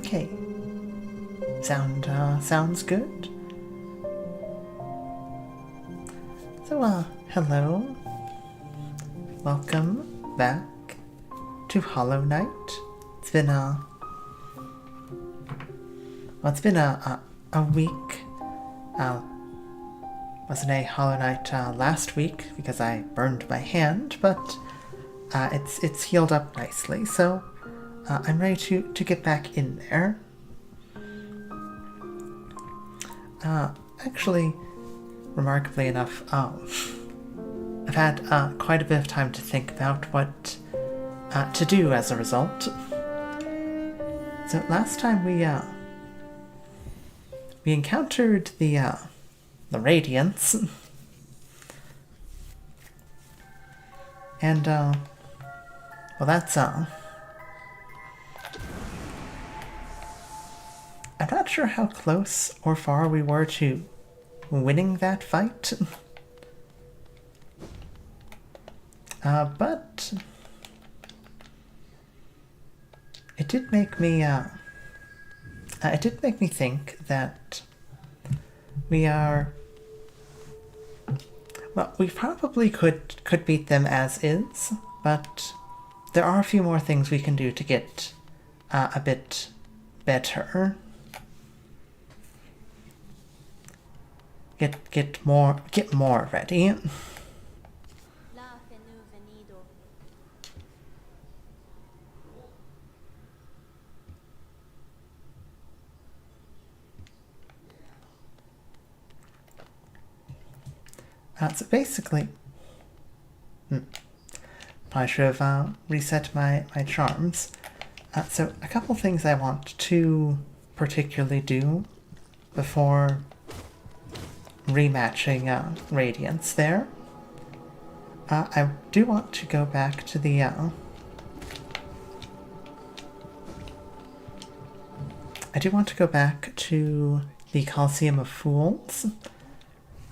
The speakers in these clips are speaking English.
Okay. Sounds good. So, hello. Welcome back to HollowKnight. It's been a week. Wasn't a HollowKnight last week because I burned my hand, but it's healed up nicely, so I'm ready to get back in there. Actually, remarkably enough, I've had quite a bit of time to think about what to do as a result. So last time we encountered the Radiance, and well, that's I'm not sure how close or far we were to winning that fight. But it did make me think that we probably could beat them as is, but there are a few more things we can do to get a bit better. Get more ready. So basically, I should have reset my charms. So a couple things I want to particularly do before rematching Radiance there. I do want to go back to the Coliseum of Fools,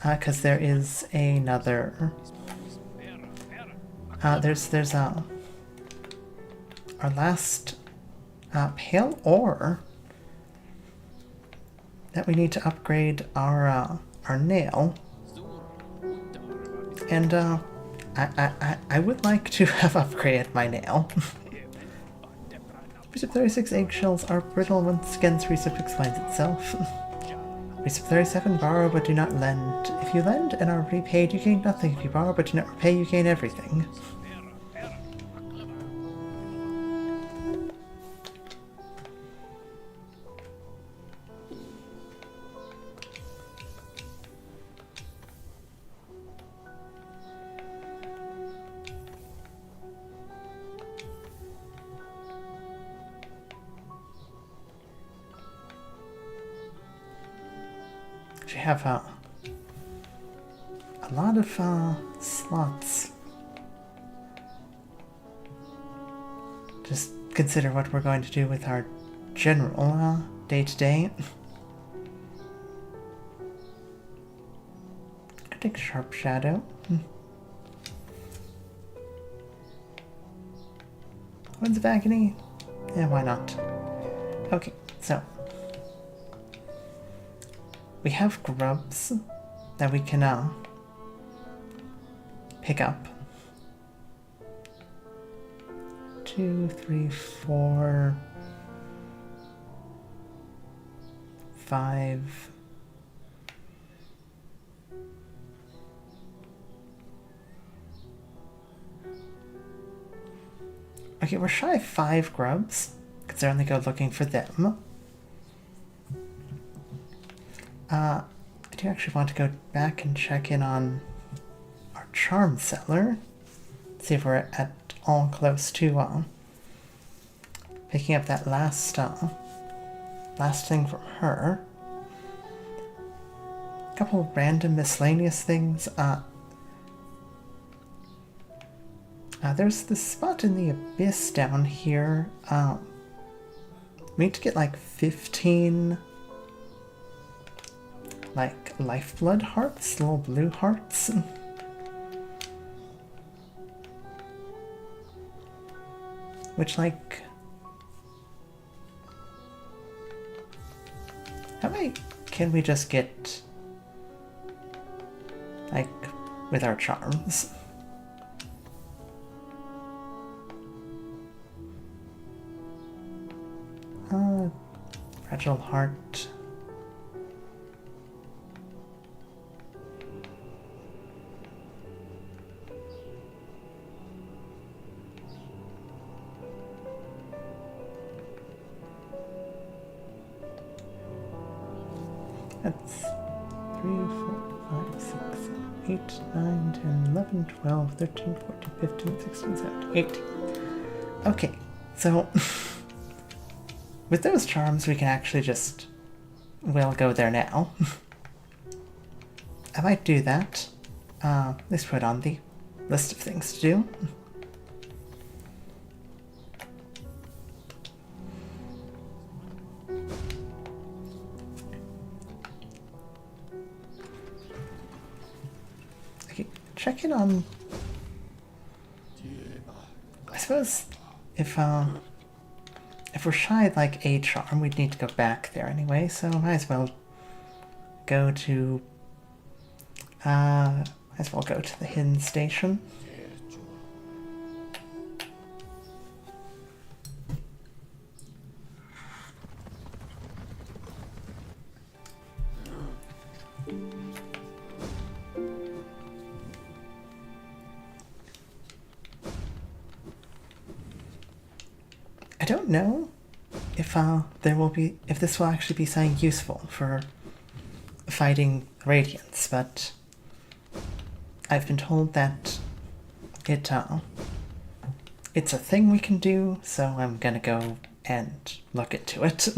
because there is another. There's our last pale ore that we need to upgrade our nail, and I would like to have upgraded my nail. Recipe 36 eggshells are brittle once again. Recipe explains itself. Recipe 37, borrow but do not lend. If you lend and are repaid, you gain nothing. If you borrow but do not repay, you gain everything. You have a lot of slots. Just consider what we're going to do with our general day-to-day. Could take Sharp Shadow. Winds of Agony? Yeah, why not? Okay, so we have grubs that we can pick up. 2, 3, 4, 5. Okay, we're shy of 5 grubs. Could certainly go looking for them. I do actually want to go back and check in on our charm cellar. See if we're at all close to picking up that last thing from her. A couple random miscellaneous things. There's this spot in the abyss down here. We need to get like 15 like lifeblood hearts, little blue hearts. Which, like, can we just get, like, with our charms? Fragile heart. That's 3, 4, 5, 6, 7, 8, 9, 10, 11, 12, 13, 14, 15, 16, 17, 18. Okay, so with those charms we can actually just, we'll go there now. I might do that. Let's put it on the list of things to do. Check in on, I suppose, if we're shy like a charm, we'd need to go back there anyway, so might as well go to, the hidden station. I don't know if if this will actually be something useful for fighting Radiance, but I've been told that it's a thing we can do, so I'm gonna go and look into it.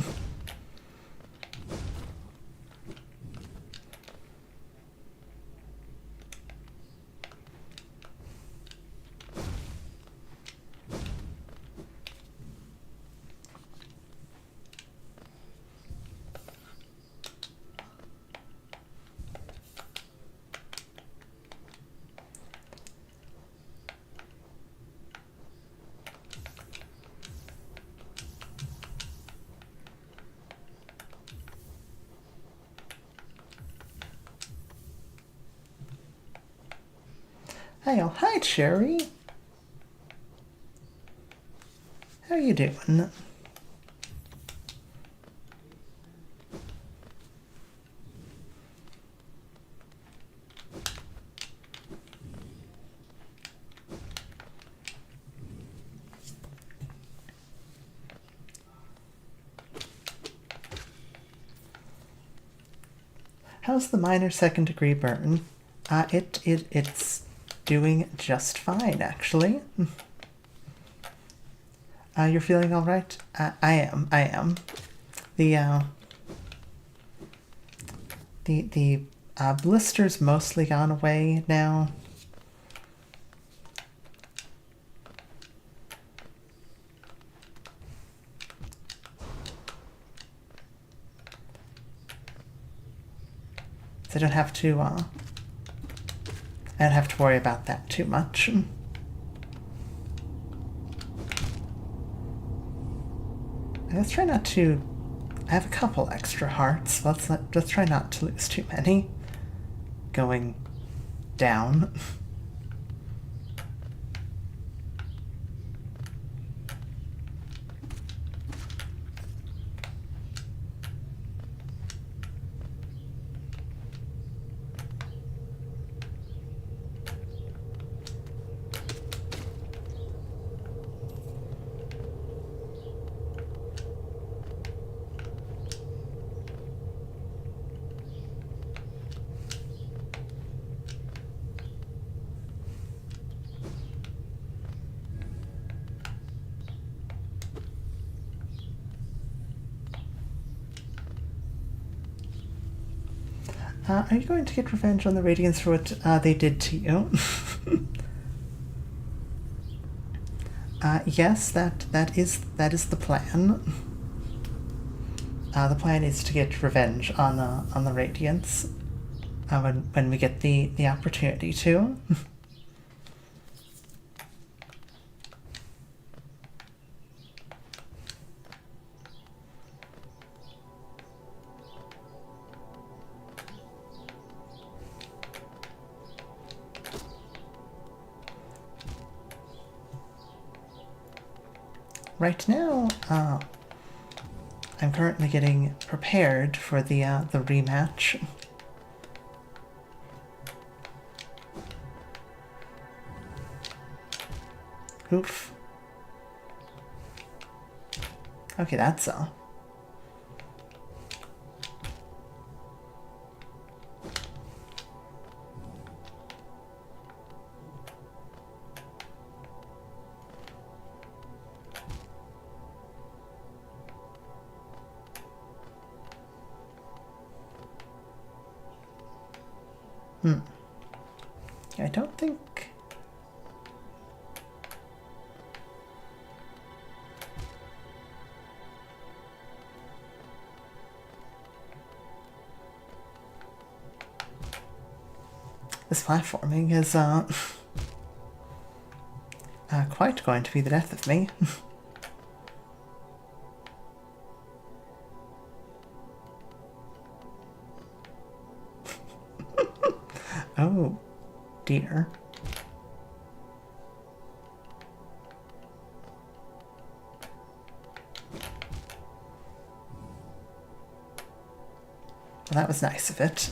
Hey, oh, hi, Cherry. How you doing? How's the minor second degree burn? It's doing just fine, actually. You're feeling all right? I am. The blister's mostly gone away now. So I don't have to worry about that too much. Let's try not to. I have a couple extra hearts. Let's try not to lose too many. Going down. Are you going to get revenge on the Radiance for what they did to you? Yes, that is the plan. The plan is to get revenge on the Radiance when we get the opportunity to. right now, I'm currently getting prepared for the rematch. Oof. Okay, that's all. Yeah, I don't think... this platforming is, quite going to be the death of me. Oh, dear. Well, that was nice of it.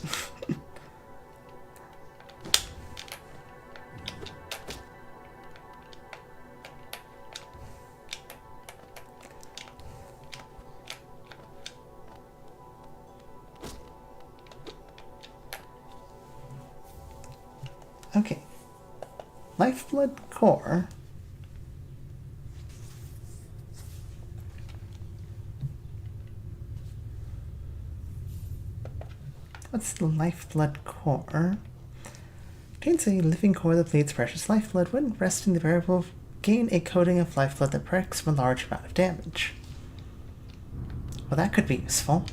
Okay. Lifeblood core. What's the lifeblood core? Contains a living core that bleeds precious lifeblood. When resting the variable, gain a coating of lifeblood that protects from a large amount of damage. Well, that could be useful.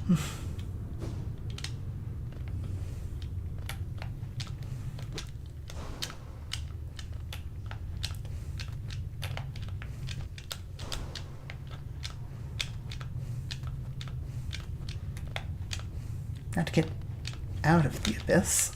Now to get out of the abyss.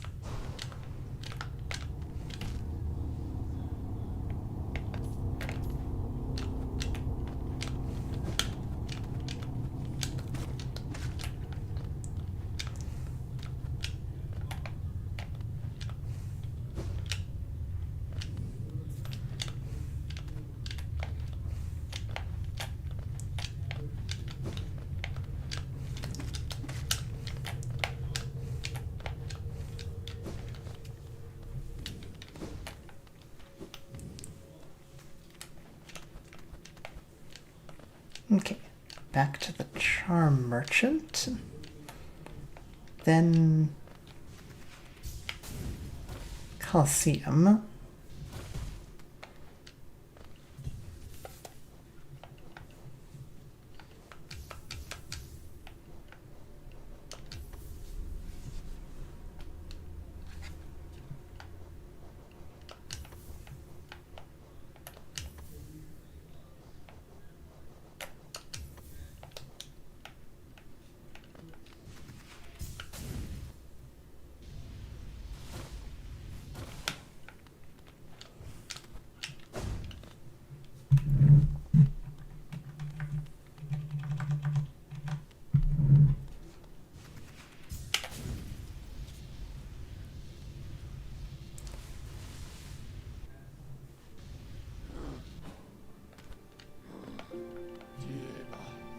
Okay, back to the charm merchant. Then Colosseum.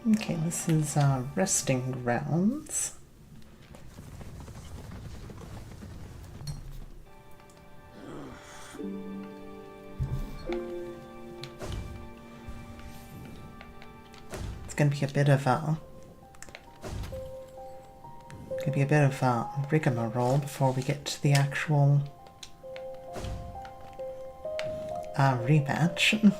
Okay, this is resting grounds. It's gonna be a bit of rigmarole before we get to the actual rematch.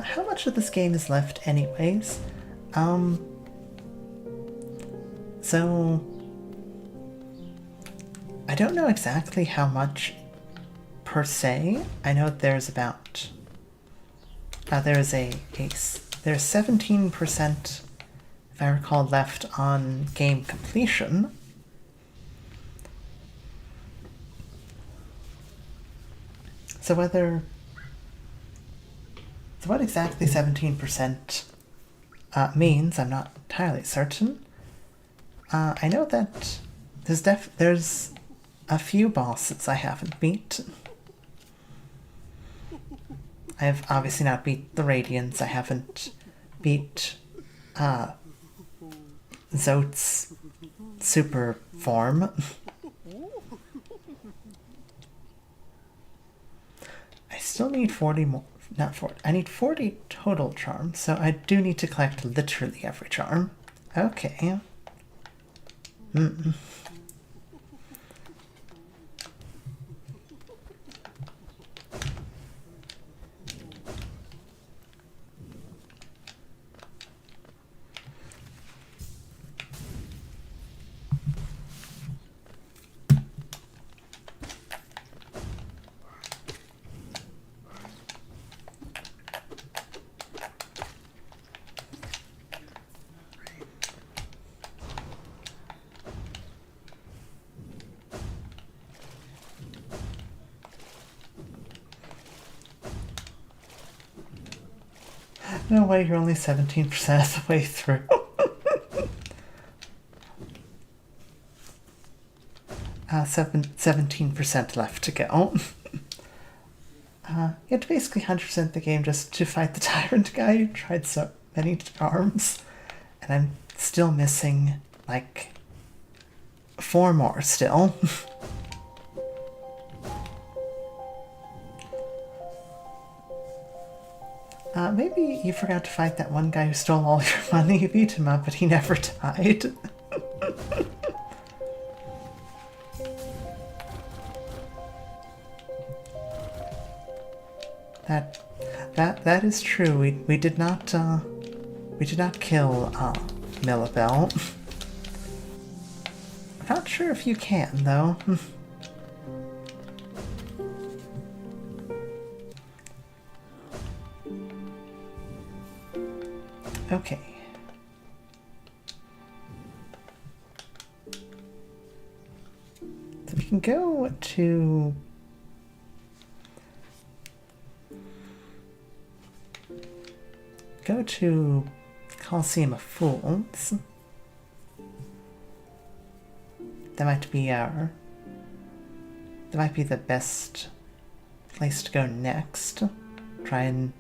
How much of this game is left anyways? So I don't know exactly how much per se. I know there's about there's 17%, if I recall, left on game completion. So what exactly 17% means, I'm not entirely certain. I know that there's a few bosses I haven't beat. I have obviously not beat the Radiance. I haven't beat Zote's super form. I still need 40 more. Not 40. I need 40 total charms, so I do need to collect literally every charm. Okay. No way, you're only 17% of the way through. 17% left to go. You have to basically 100% the game just to fight the tyrant guy. You tried so many charms, and I'm still missing, like, 4 more still. Maybe you forgot to fight that one guy who stole all your money. You beat him up, but he never died. That is true. We did not kill Millabelle. I'm not sure if you can though. Okay. So we can go to Coliseum of Fools. That might be the best place to go next. Try and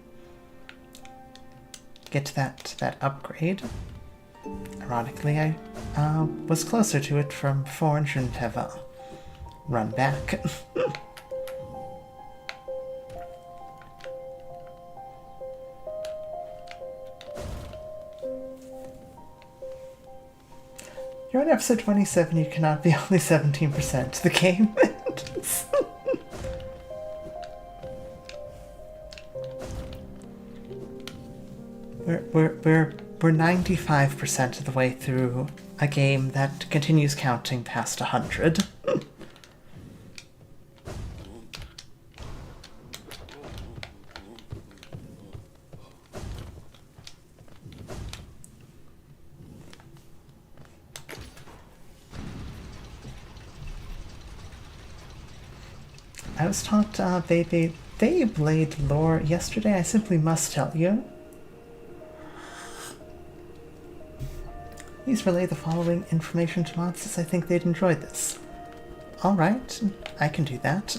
get that upgrade. Ironically, I was closer to it from before and shouldn't have run back. You're on episode 27, you cannot be only 17% to the game. We're 95% of the way through a game that continues counting past 100. I was taught Beyblade lore yesterday. I simply must tell you. Please relay the following information to Mantis. I think they'd enjoy this. Alright, I can do that.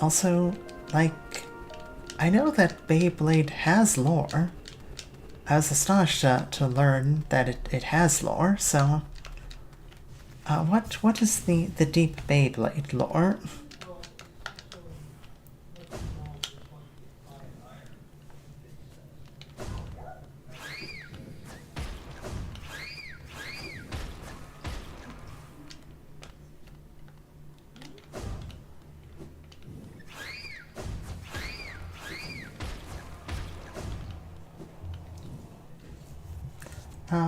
Also, like, I know that Beyblade has lore. I was astonished to learn that it has lore, so... what is the deep Beyblade lore?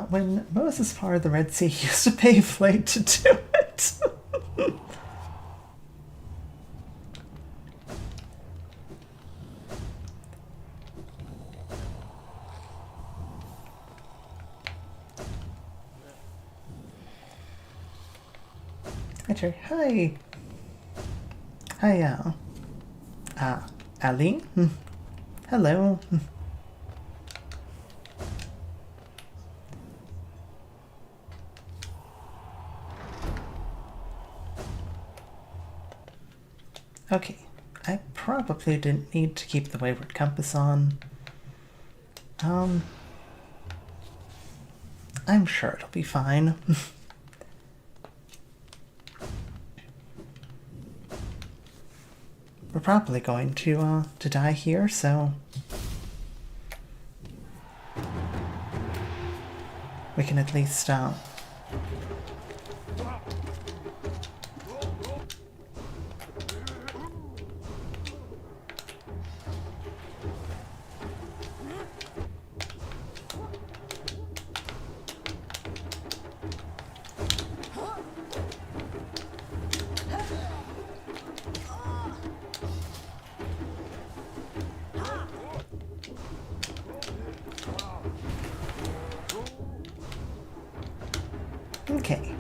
When Moses parted the Red Sea, he used a Beyblade to do it. Hi, Jerry. Hi. Hi, Ali? Hello. Okay, I probably didn't need to keep the wayward compass on. I'm sure it'll be fine. We're probably going to die here, so we can at least, okay.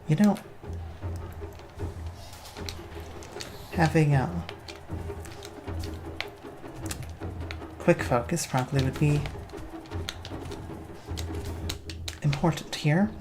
You know, having a quick focus probably would be important here.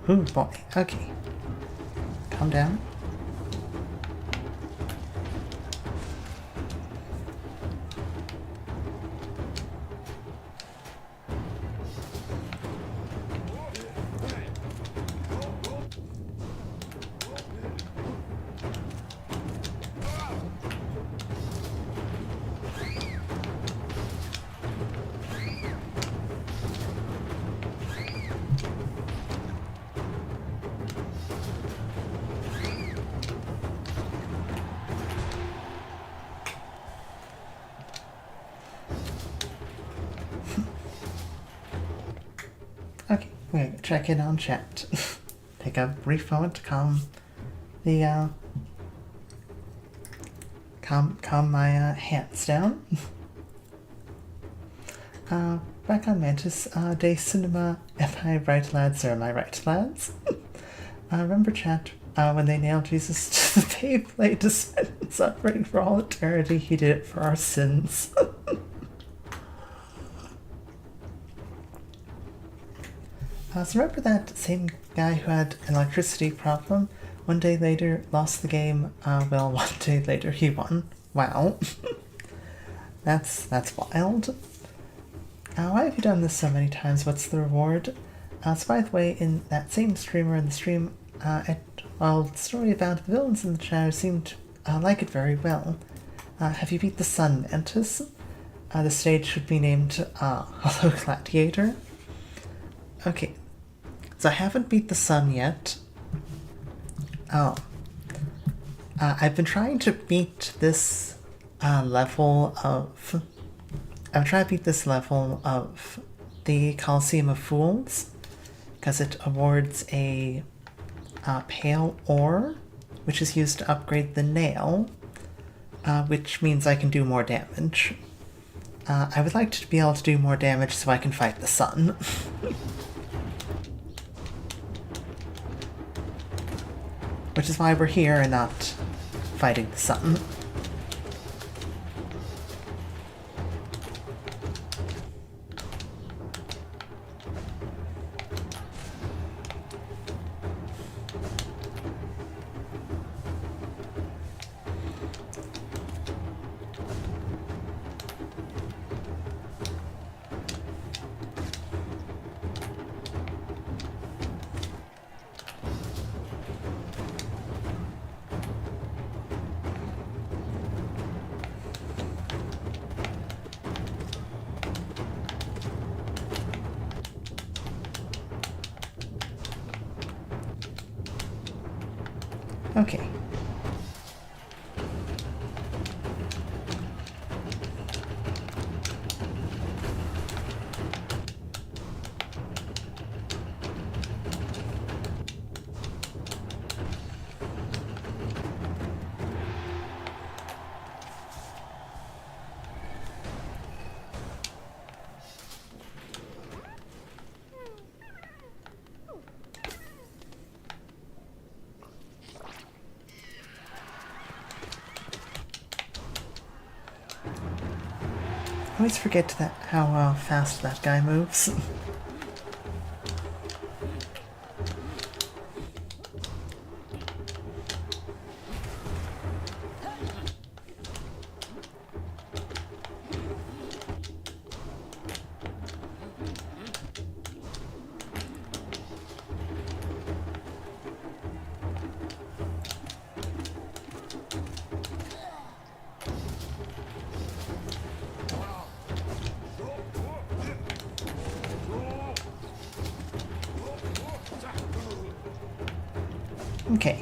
Ooh, boy. Okay. Calm down. Okay, we're gonna check in on chat. Take a brief moment to calm the calm my hands down. Back on Mantis, day cinema. Am I right, lads, or am I right, lads? Remember, chat, when they nailed Jesus to the Beyblade to spend suffering for all eternity, he did it for our sins. So remember that same guy who had an electricity problem? One day later, lost the game. Well, one day later, he won. Wow. That's wild. Why have you done this so many times? What's the reward? So by the way, in that same streamer in the stream, the story about the villains in the shadow seemed to like it very well. Have you beat the sun, Mantis? The stage should be named HollowKnight. Okay, so I haven't beat the sun yet. Oh. I've been trying to beat this level of... I've tried to beat this level of the Coliseum of Fools, because it awards a pale ore, which is used to upgrade the nail, which means I can do more damage. I would like to be able to do more damage so I can fight the sun. Which is why we're here and not fighting the sun. Okay. I always forget how fast that guy moves. Okay.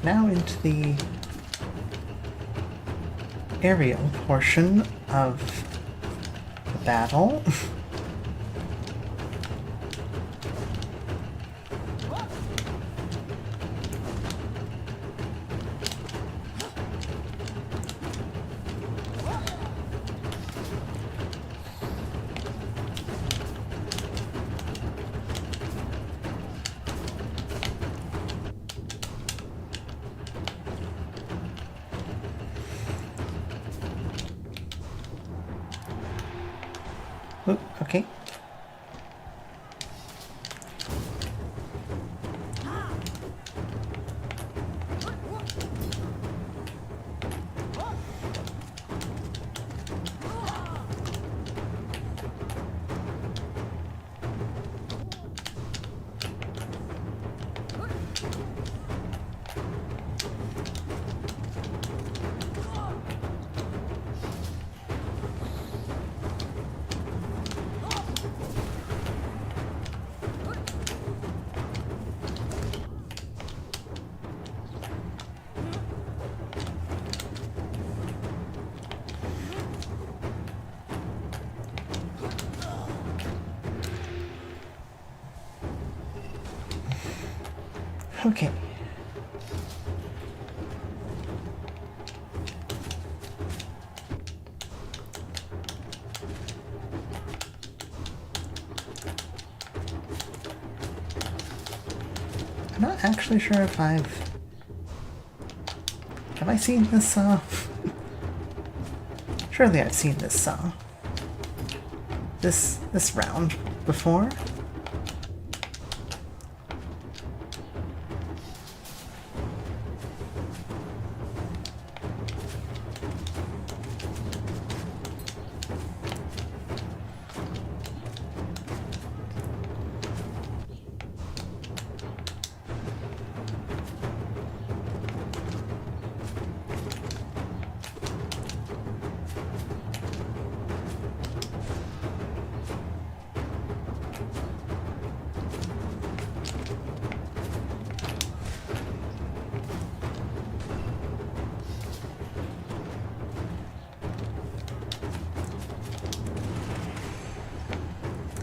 Now into the aerial portion of the battle. Oop, okay. Okay. I'm not actually sure if have I seen this saw? Surely I've seen this saw. This round before?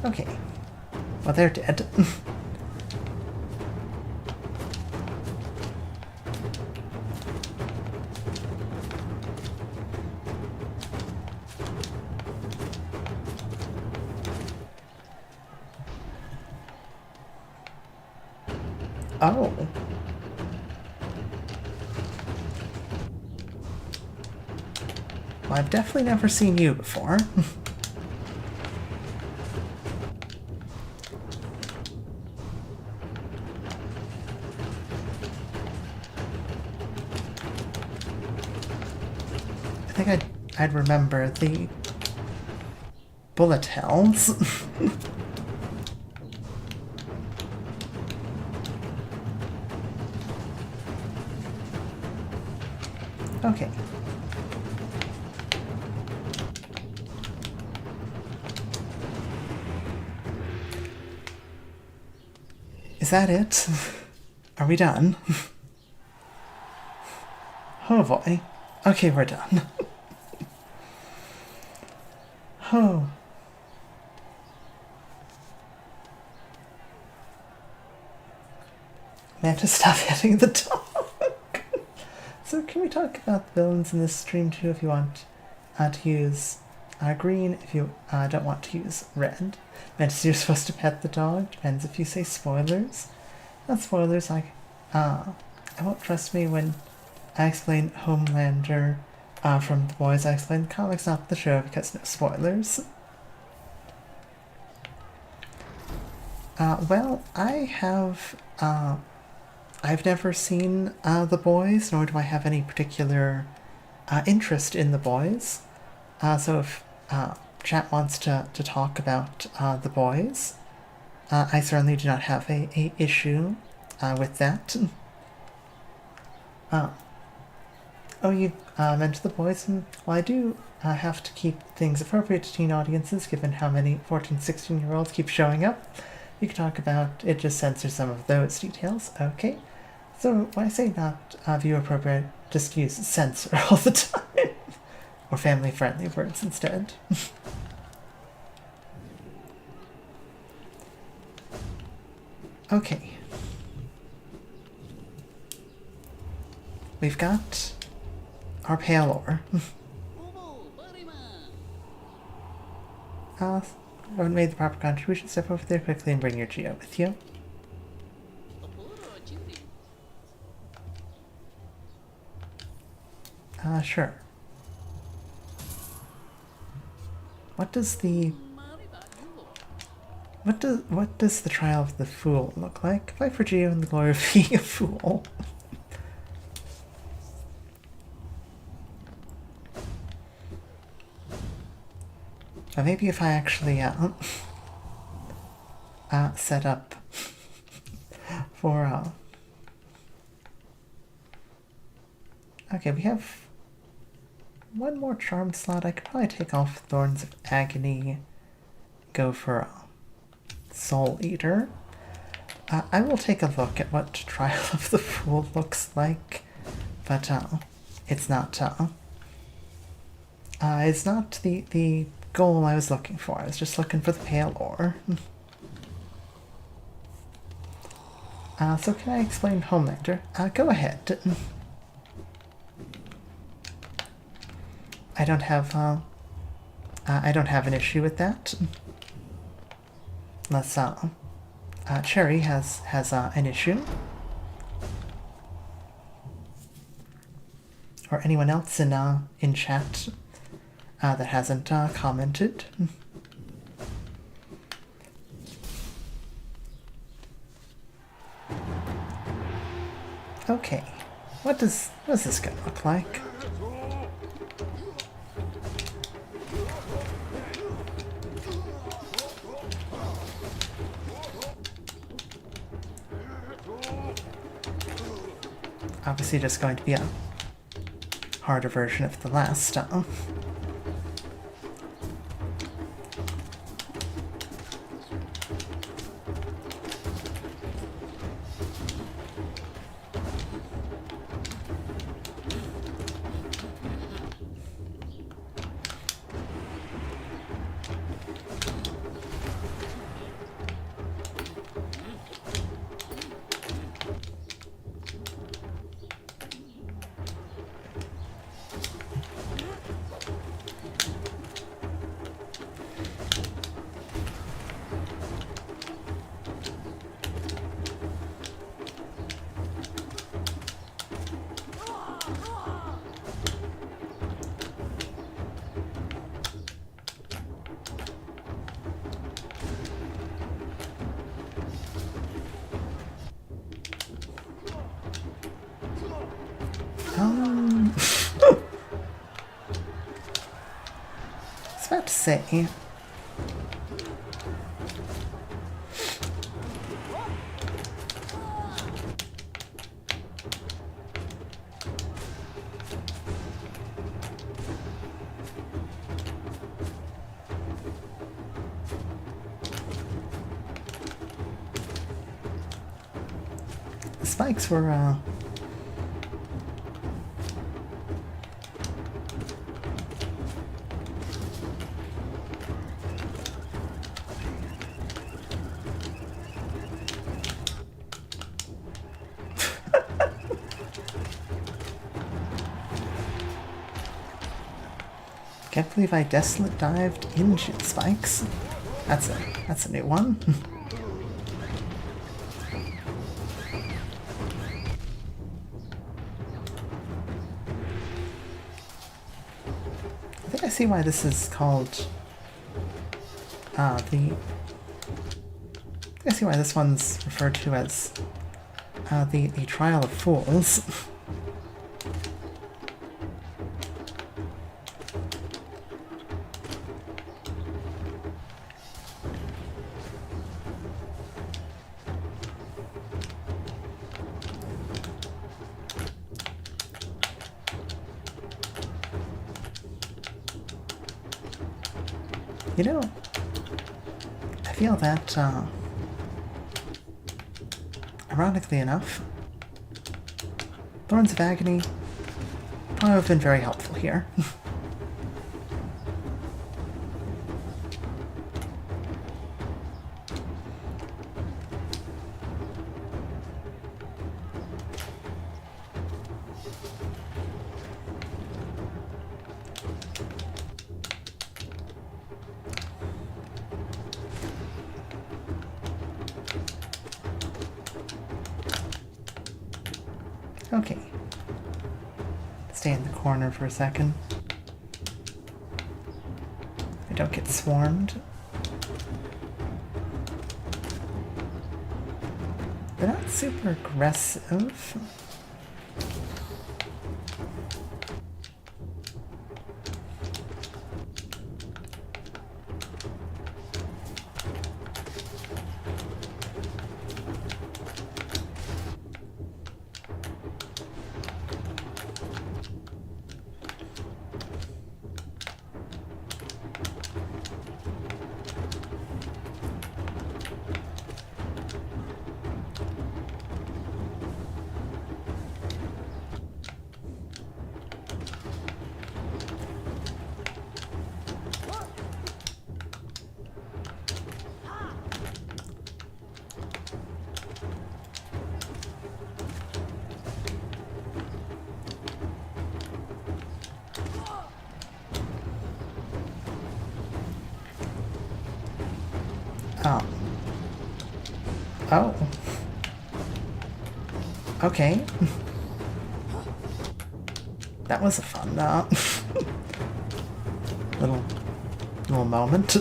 Okay. Well, they're dead. Oh. Well, I've definitely never seen you before. I think I'd remember the bullet hells. Okay. Is that it? Are we done? Oh boy. Okay, we're done. Oh. Mantis, stop hitting the dog. So can we talk about the villains in this stream too if you want to use green, if you don't want to use red. Mantis, you're supposed to pet the dog. Depends if you say spoilers. Not spoilers, like, I won't trust me when I explain Homelander from the boys. I explain the comics, not the show, because no spoilers. Well, I've never seen the boys, nor do I have any particular interest in the boys. So if chat wants to talk about the boys, I certainly do not have a issue with that. Oh, you mentioned the boys, and well, I do have to keep things appropriate to teen audiences, given how many 14, 16-year-olds keep showing up. You can talk about it, just censor some of those details. Okay. So when I say not view appropriate, just use censor all the time. Or family-friendly words instead. Okay. We've got our pale ore. Haven't made the proper contribution. Step over there quickly and bring your geo with you. Sure. What does the trial of the fool look like? Fight for geo and the glory of being a fool. Maybe if I actually set up for okay, we have one more charm slot. I could probably take off Thorns of Agony, go for Soul Eater. I will take a look at what Trial of the Fool looks like, but it's not the goal I was looking for. I was just looking for the pale ore. So can I explain Homelander? Go ahead. I don't have an issue with that. Unless Cherry has an issue. Or anyone else in chat that hasn't commented. Okay, what does this guy look like? Obviously just going to be a harder version of the last about to say... The spikes were, Can't believe I desolate dived into spikes. That's a new one. I think I see why this is called I see why this one's referred to as the Trial of Fools. You know, I feel that, ironically enough, Thorns of Agony probably have been very helpful here. Okay. Stay in the corner for a second. I don't get swarmed. They're not super aggressive. Oh. Oh. Okay. That was a fun, little moment.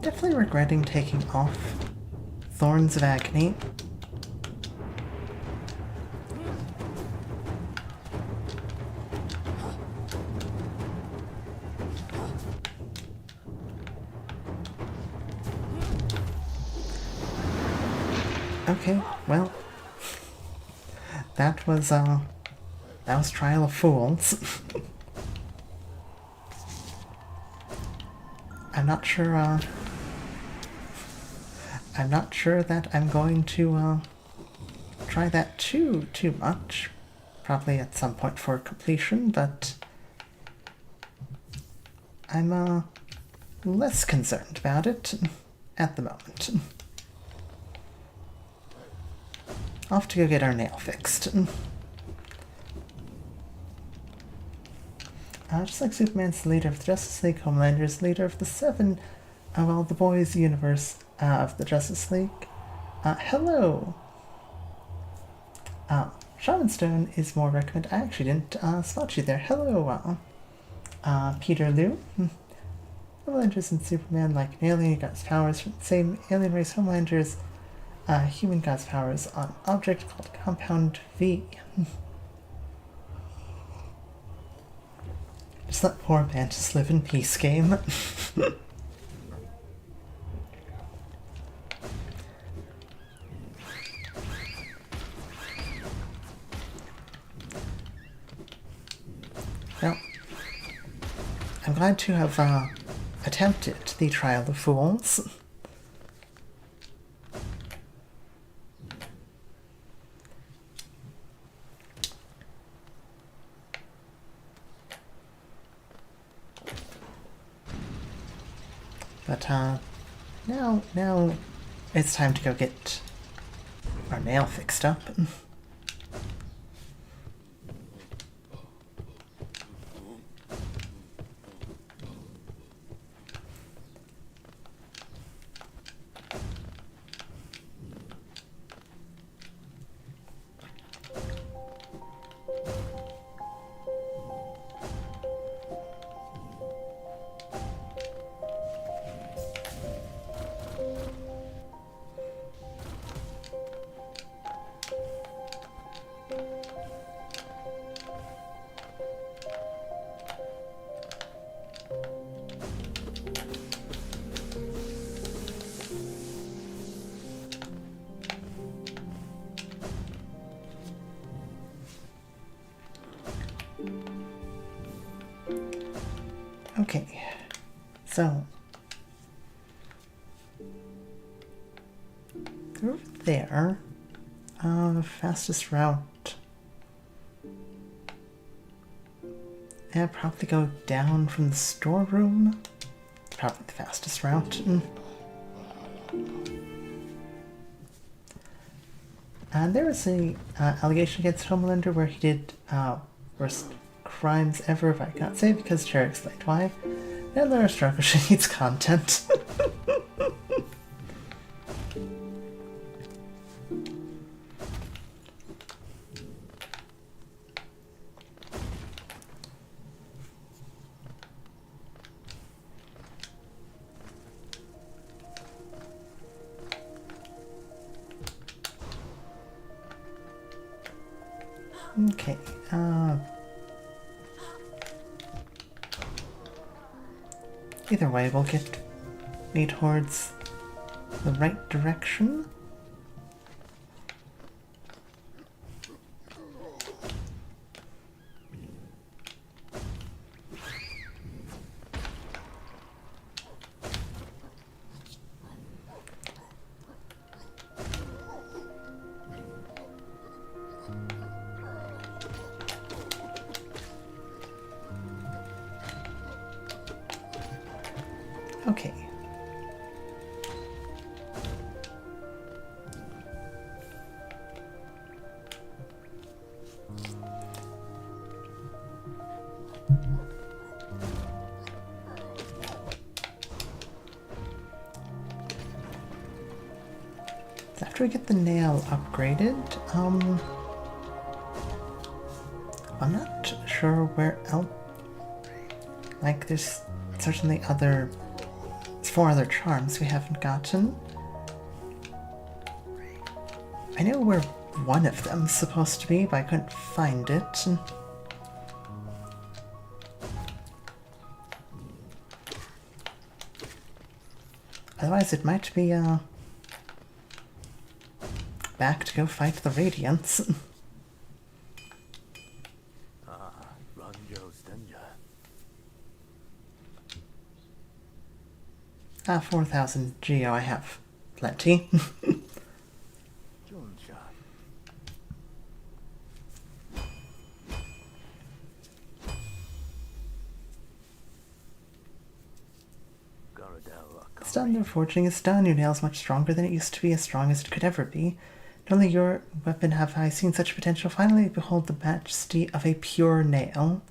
Definitely regretting taking off Thorns of Agony. Okay, well, that was Trial of Fools. I'm not sure that I'm going to try that too much. Probably at some point for completion, but I'm less concerned about it at the moment. Off to go get our nail fixed. Just like Superman's the leader of the Justice League, Homelander's leader of the Seven, well, the boys' universe of the Justice League. Hello! Shaman Stone is more recommended. I actually didn't spot you there. Hello, Peter Liu. Homelanders and Superman, like an alien, he got his powers from the same alien race Homelanders. Human god's powers on object called Compound V. Just let poor Mantis live in peace, game. Well, I'm glad to have attempted the Trial of Fools. But now it's time to go get our nail fixed up. Okay, so through there, the fastest route. I'd probably go down from the storeroom. Probably the fastest route. There was a allegation against Homelander where he did worst crimes ever, if I can't say, because Cher explained why. And there are struggle she needs content. Okay, either way, we'll get me towards the right direction. Okay. So after we get the nail upgraded, I'm not sure where else. Like, there's certainly other. 4 other charms we haven't gotten. I know where one of them's supposed to be, but I couldn't find it. Otherwise, it might be back to go fight the Radiance. 4,000 geo, I have plenty. It's done, their forging is done. Your nail is much stronger than it used to be, as strong as it could ever be. Not only your weapon have I seen such potential, finally behold the majesty of a pure nail.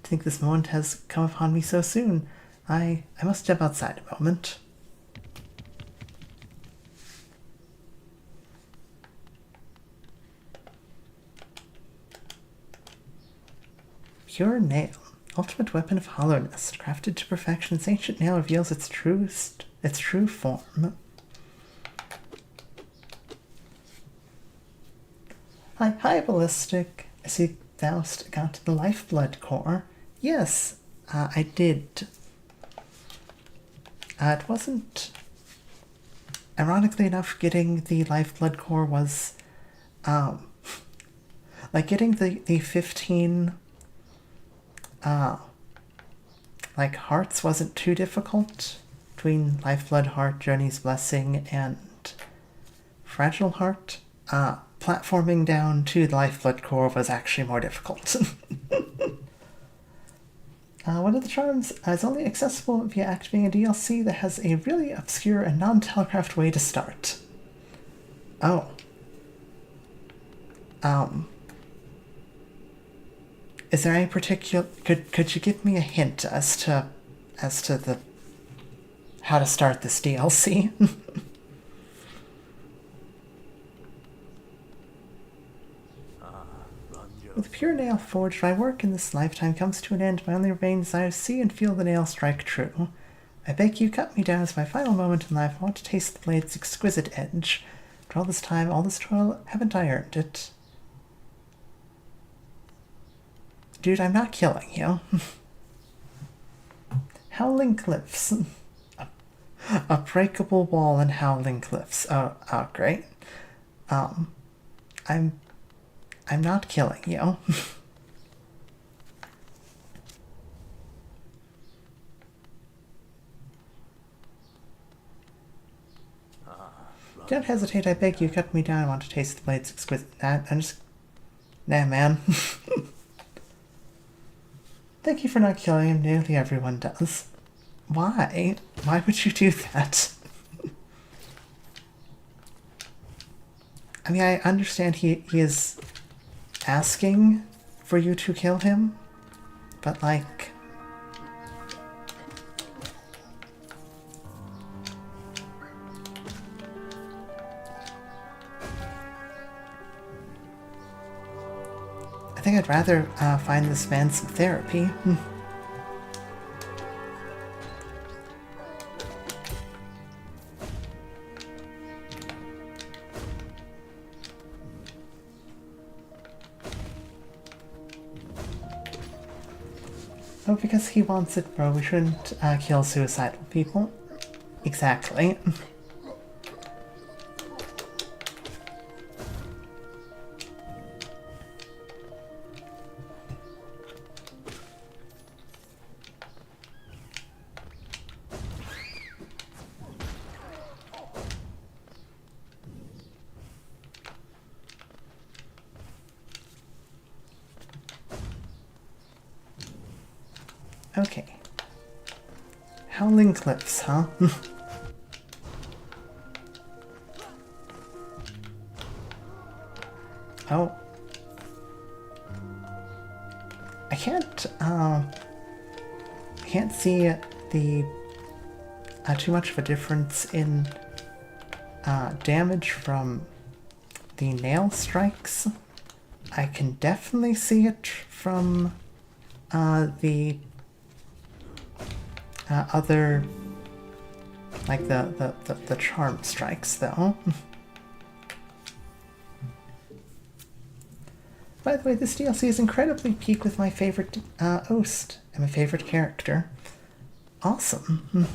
To think this moment has come upon me so soon. I must step outside a moment. Pure nail, ultimate weapon of hollowness, crafted to perfection. This ancient nail reveals its true form. Hi, Ballistic. I see thou'st got the lifeblood core. Yes, I did. It wasn't... Ironically enough, getting the lifeblood core was... like, getting the 15... like, hearts wasn't too difficult. Between Lifeblood Heart, Journey's Blessing, and Fragile Heart. Platforming down to the Lifeblood core was actually more difficult. One of the charms is only accessible via activating a DLC that has a really obscure and non-telegraphed way to start. Oh. Is there any particular... Could you give me a hint as to the... how to start this DLC? With pure nail forged, my work in this lifetime comes to an end. My only remaining desire is to see and feel the nail strike true. I beg you, cut me down as my final moment in life. I want to taste the blade's exquisite edge. After all this time, all this toil, haven't I earned it? Dude, I'm not killing you. Howling Cliffs. A breakable wall and howling cliffs. Oh, great. I'm not killing you. Don't hesitate, I beg you, cut me down. I want to taste the blade's exquisite... I'm just... Nah, man. Thank you for not killing him. Nearly everyone does. Why? Why would you do that? I mean, I understand he is asking for you to kill him, but like... I think I'd rather find this man some therapy. Oh, because he wants it, bro. We shouldn't kill suicidal people. Exactly. Okay. Howling Cliffs, huh? Oh. I can't see the too much of a difference in damage from the nail strikes. I can definitely see it from the other, like the charm strikes, though. By the way, this DLC is incredibly peak with my favorite host and my favorite character. Awesome.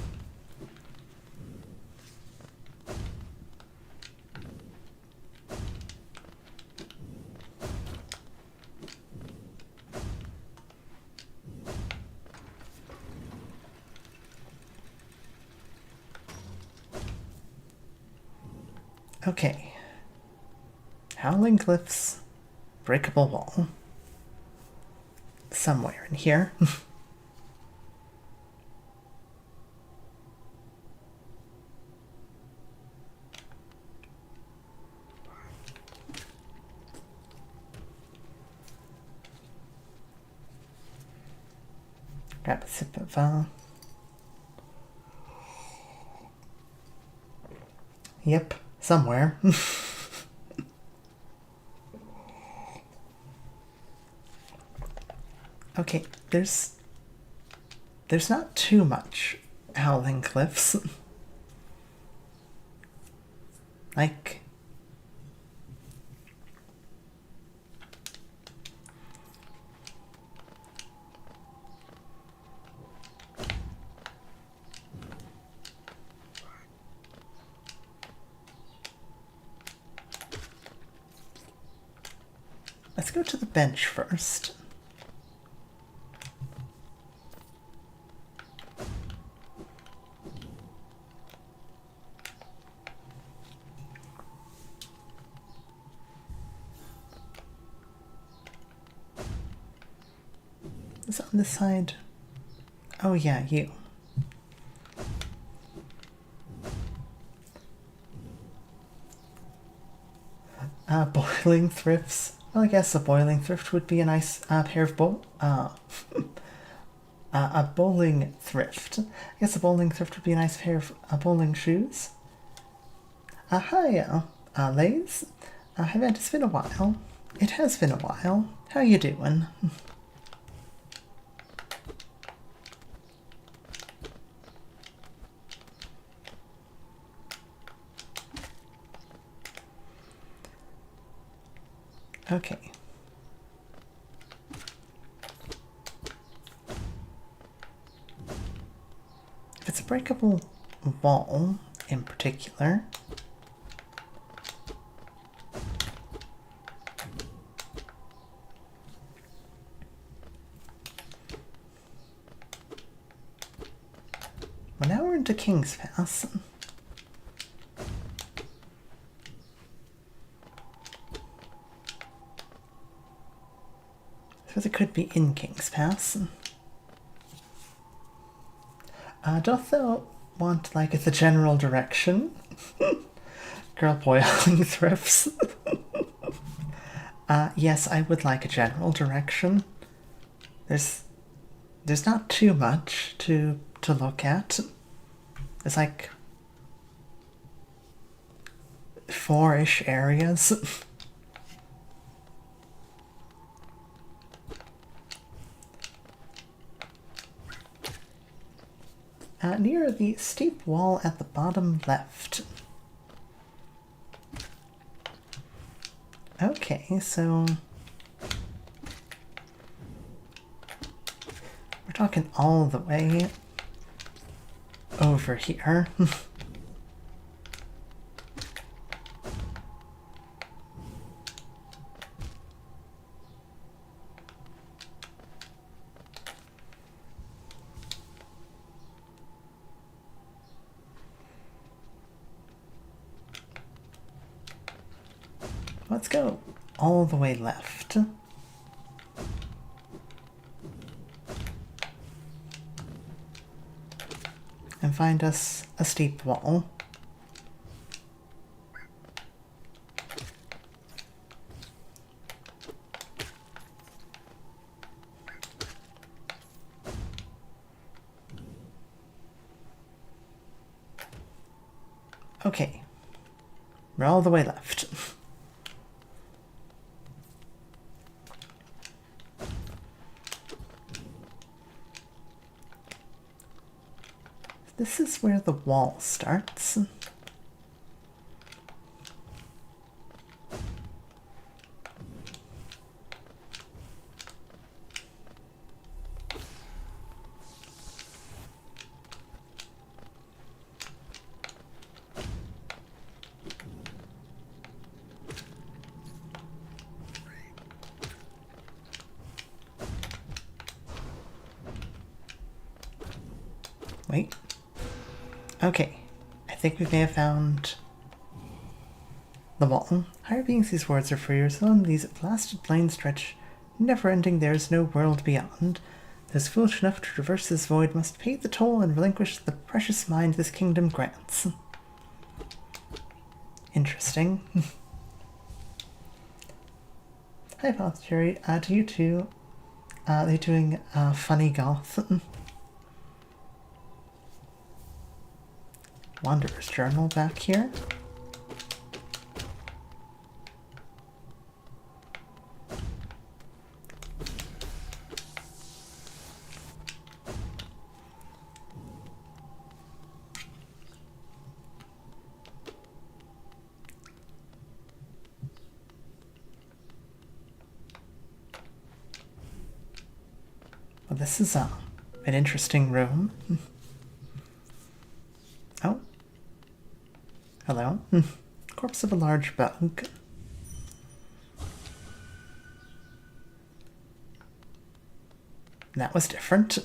Okay. Howling Cliffs, breakable wall. Somewhere in here. Grab a sip of Yep, somewhere. Okay, there's not too much Howling Cliffs. Like, Let's go to the bench first. Is it on this side? Oh yeah, you. Boiling thrifts. Well, I guess a boiling thrift would be a nice pair of a bowling thrift. I guess a bowling thrift would be a nice pair of bowling shoes. Hi, Lays. It's been a while. It has been a while. How you doing? Okay. If it's a breakable wall in particular, well, now we're into King's Pass. So it could be in King's Pass. Doth thou want, like, the general direction? Girl boiling thrifts. Yes, I would like a general direction. There's not too much to look at. There's like 4-ish areas. Near the steep wall at the bottom left. Okay, so we're talking all the way over here. Let's go all the way left. And find us a steep wall. Okay. We're all the way left. This is where the wall starts. Wait. Okay, I think we may have found the wall. Higher beings, these words are for yours alone. These blasted plains stretch, never ending. There is no world beyond. Those foolish enough to traverse this void must pay the toll and relinquish the precious mind this kingdom grants. Interesting. Hi, Apothecary. To you too. They're doing funny goth. Wanderer's Journal back here. Well, this is an interesting room. Oh. Hello. Corpse of a large bug. that was different.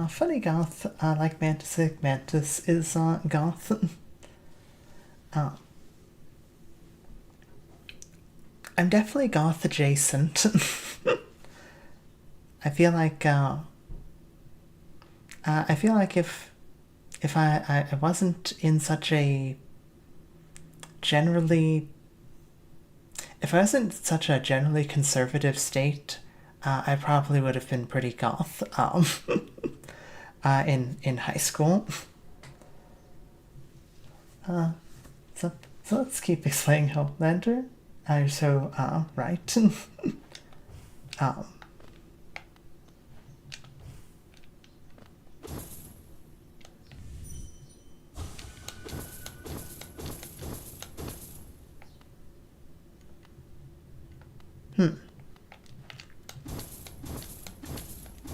Funny goth, like Mantis. Mantis is goth. I'm definitely goth adjacent. I feel like if I wasn't in such a generally conservative state, I probably would have been pretty goth in high school. So let's keep explaining Homelander. You're so right.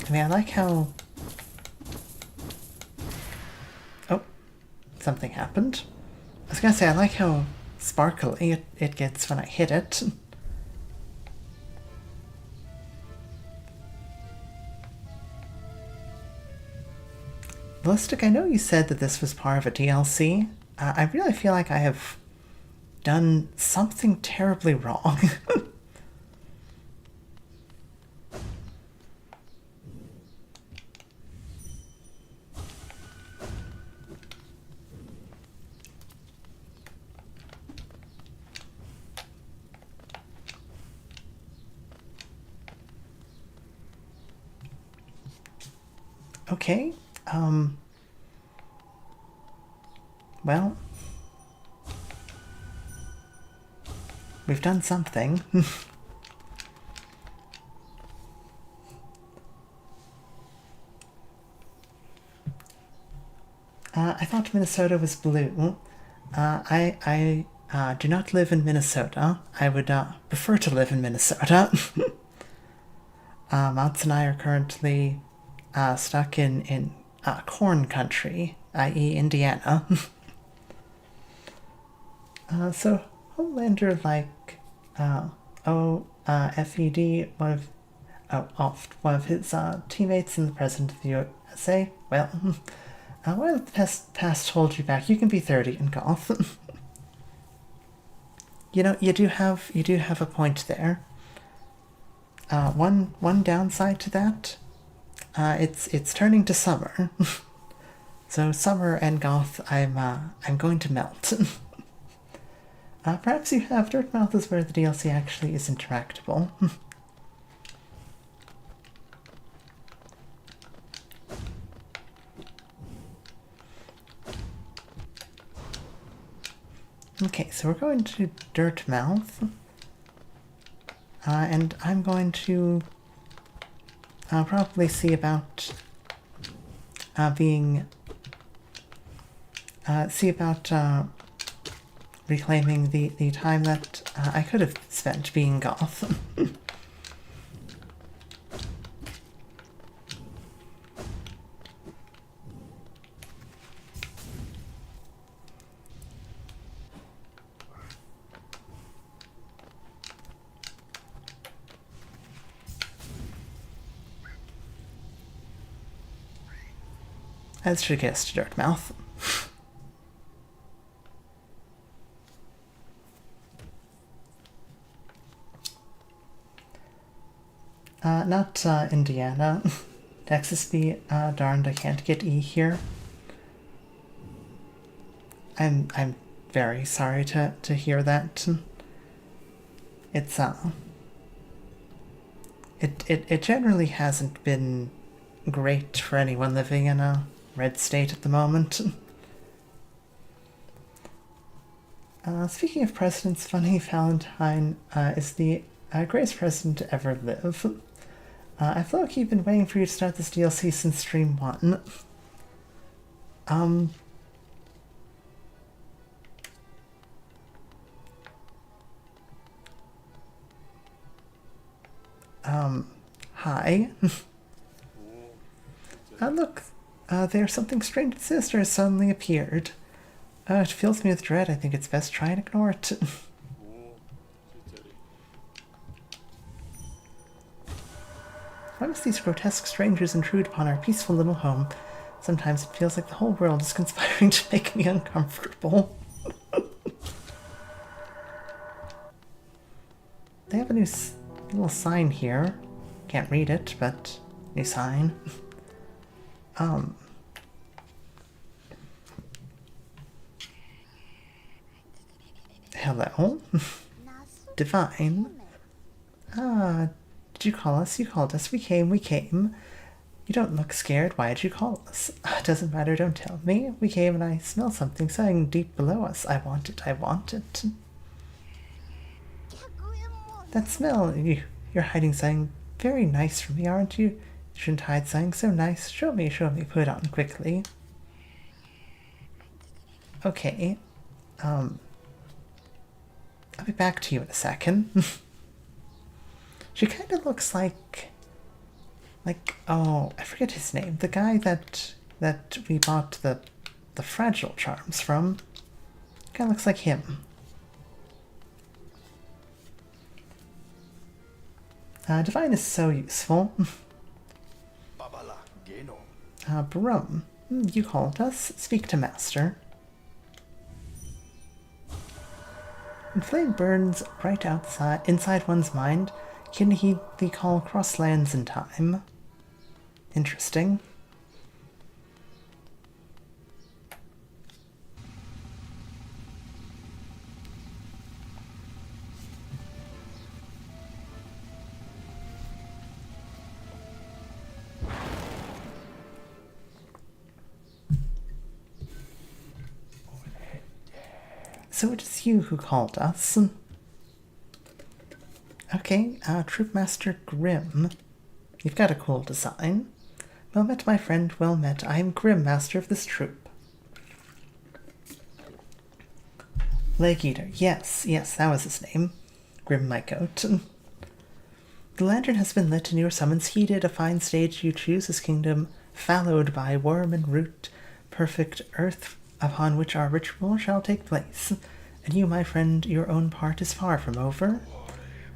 I mean, I like how... Oh, something happened. I was gonna say, I like how sparkly it gets when I hit it. Ballistic, I know you said that this was part of a DLC. I really feel like I have done something terribly wrong. Okay, well, we've done something. I thought Minnesota was blue. I do not live in Minnesota. I would prefer to live in Minnesota. Mats and I are currently stuck in corn country, i.e. Indiana. So Homelander, like, FED, one of his teammates in the President of the USA. Well, what if the past hold you back? You can be 30 in golf. You know, you do have a point there. One downside to that, it's turning to summer. So summer and goth, I'm going to melt. Perhaps you have Dirtmouth is where the DLC actually is interactable. Okay, so we're going to Dirtmouth. And I'm going to probably see about reclaiming the time that I could have spent being goth. As she gets to Dirtmouth. Not Indiana. Texas be darned, I can't get E here. I'm very sorry to hear that. It's it generally hasn't been great for anyone living in a red state at the moment. Speaking of presidents, funny Valentine is the greatest president to ever live. I've low-key been waiting for you to start this DLC since stream 1. Hi. Look, there's something strange and sinister has suddenly appeared. It fills me with dread. I think it's best try and ignore it. Why must these grotesque strangers intrude upon our peaceful little home? Sometimes it feels like the whole world is conspiring to make me uncomfortable. They have a new little sign here. Can't read it, but new sign. Hello? Divine? Ah, did you call us? You called us. We came. You don't look scared. Why did you call us? It doesn't matter, don't tell me. We came and I smell something sighing deep below us. I want it. That smell, you're hiding something very nice from me, aren't you? You shouldn't hide something so nice. Show me. Put it on quickly. Okay. I'll be back to you in a second. She kind of looks like, oh, I forget his name. The guy that we bought the fragile charms from. Kind of looks like him. Divine is so useful. Brum, you called us. Speak to Master. When flame burns right inside one's mind, can heed the call across lands and time. Interesting. So it is you who called us. Okay, Troupe Master Grimm. You've got a cool design. Well met, my friend, well met. I am Grimm, master of this troupe. Leg Eater. Yes, that was his name. Grimm, my goat. The lantern has been lit and your summons heeded. A fine stage you choose this kingdom, fallowed by worm and root, perfect earth upon which our ritual shall take place. And you, my friend, your own part is far from over.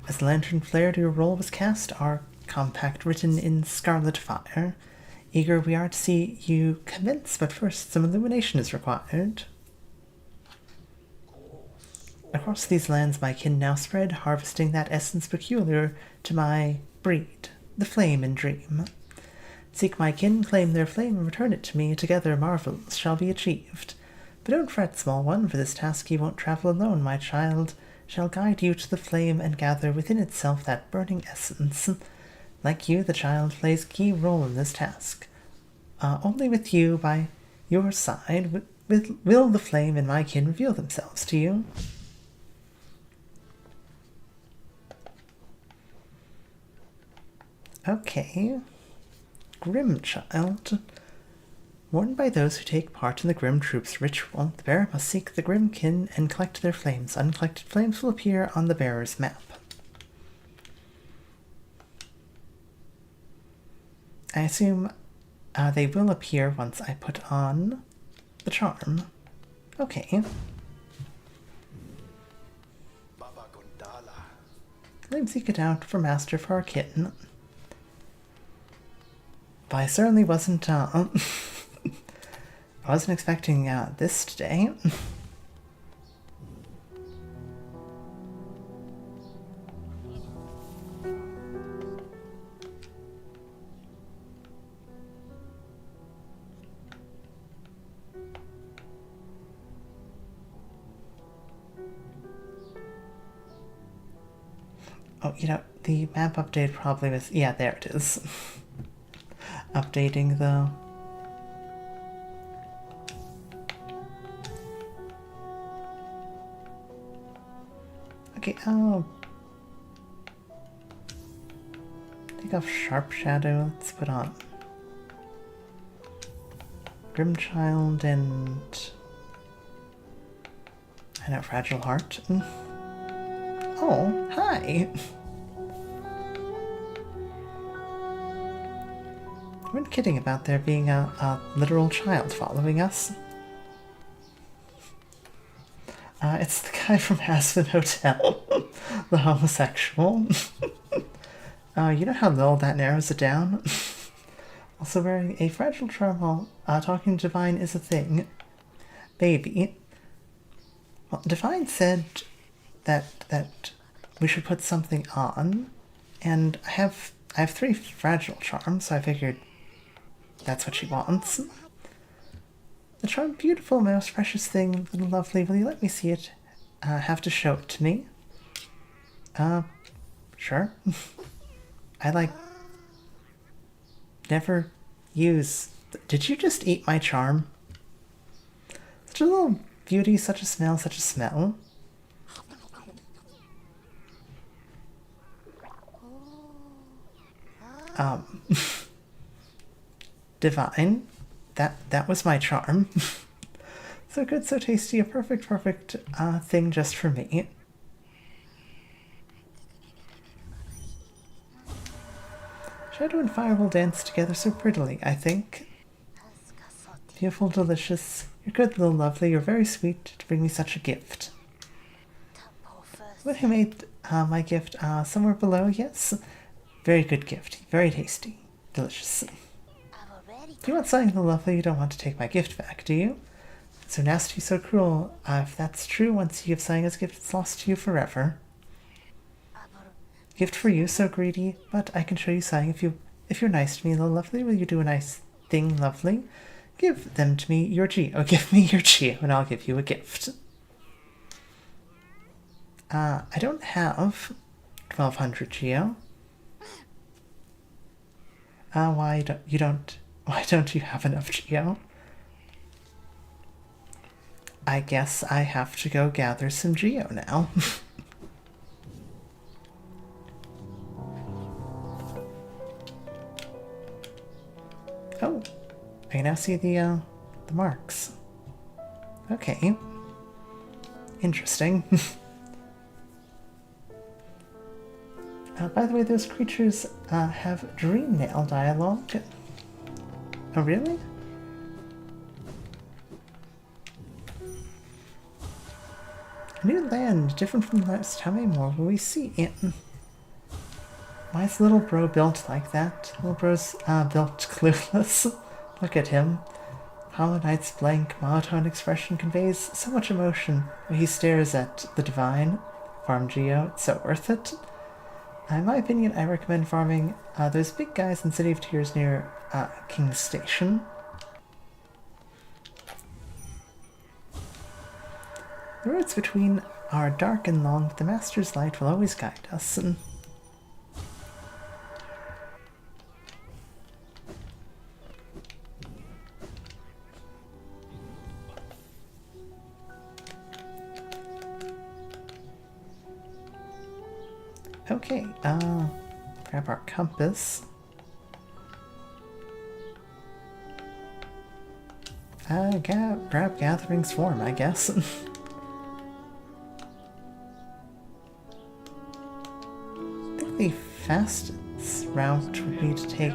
As the lantern flared, your role was cast, our compact written in scarlet fire. Eager we are to see you commence, but first some illumination is required. Across these lands my kin now spread, harvesting that essence peculiar to my breed, the flame and dream. Seek my kin, claim their flame, and return it to me. Together marvels shall be achieved. But don't fret, small one, for this task you won't travel alone. My child shall guide you to the flame and gather within itself that burning essence. Like you, the child plays a key role in this task. Only with you by your side will the flame and my kin reveal themselves to you. Okay. Grimm child. Warned by those who take part in the Grimm Troupe's ritual, the bearer must seek the Grimm kin and collect their flames. Uncollected flames will appear on the bearer's map. I assume they will appear once I put on the charm. Okay. Flame seek it out for master for our kitten. But I certainly wasn't, I wasn't expecting this today. Oh, you know, the map update probably was... Yeah, there it is. Updating the... Okay, take off Sharp Shadow. Let's put on Grimm Child and... I know, Fragile Heart. Oh, hi! I wasn't kidding about there being a literal child following us. It's the guy from Aspen Hotel, the homosexual. You know how little that narrows it down? Also wearing a fragile charm while talking to Divine is a thing. Baby. Well, Divine said that we should put something on, and I have 3 fragile charms, so I figured that's what she wants. The charm, beautiful, most precious thing, little lovely. Will you let me see it? Have to show it to me. Sure. I never use. Did you just eat my charm? Such a little beauty, such a smell, such a smell. Divine. That was my charm. So good, so tasty, a perfect thing just for me. Shadow and fire will dance together so prettily, I think. Beautiful, delicious. You're good, little lovely. You're very sweet to bring me such a gift. What who made my gift somewhere below? Yes. Very good gift. Very tasty. Delicious. If you want something, little lovely, you don't want to take my gift back, do you? So nasty, so cruel. If that's true, once you give something as a gift, it's lost to you forever. Gift for you, so greedy, but I can show you something if you're nice to me, little lovely. Will you do a nice thing, lovely? Give them to me, your Geo. Give me your Geo, and I'll give you a gift. I don't have 1200 Geo. Why don't you have enough Geo? I guess I have to go gather some Geo now. Oh, I can now see the marks. Okay. Interesting. By the way, those creatures have dream nail dialogue. Oh, really? A new land, different from the last. How many more will we see? Why is little bro built like that? Little bro's built clueless. Look at him. HollowKnight's blank, monotone expression conveys so much emotion when he stares at the divine. Farm Geo, it's so worth it. In my opinion, I recommend farming those big guys in City of Tears near King's Station. The roads between are dark and long, but the Master's light will always guide us. Okay, grab our compass. Grab Gathering Swarm, I guess. I think the fastest route would be to take...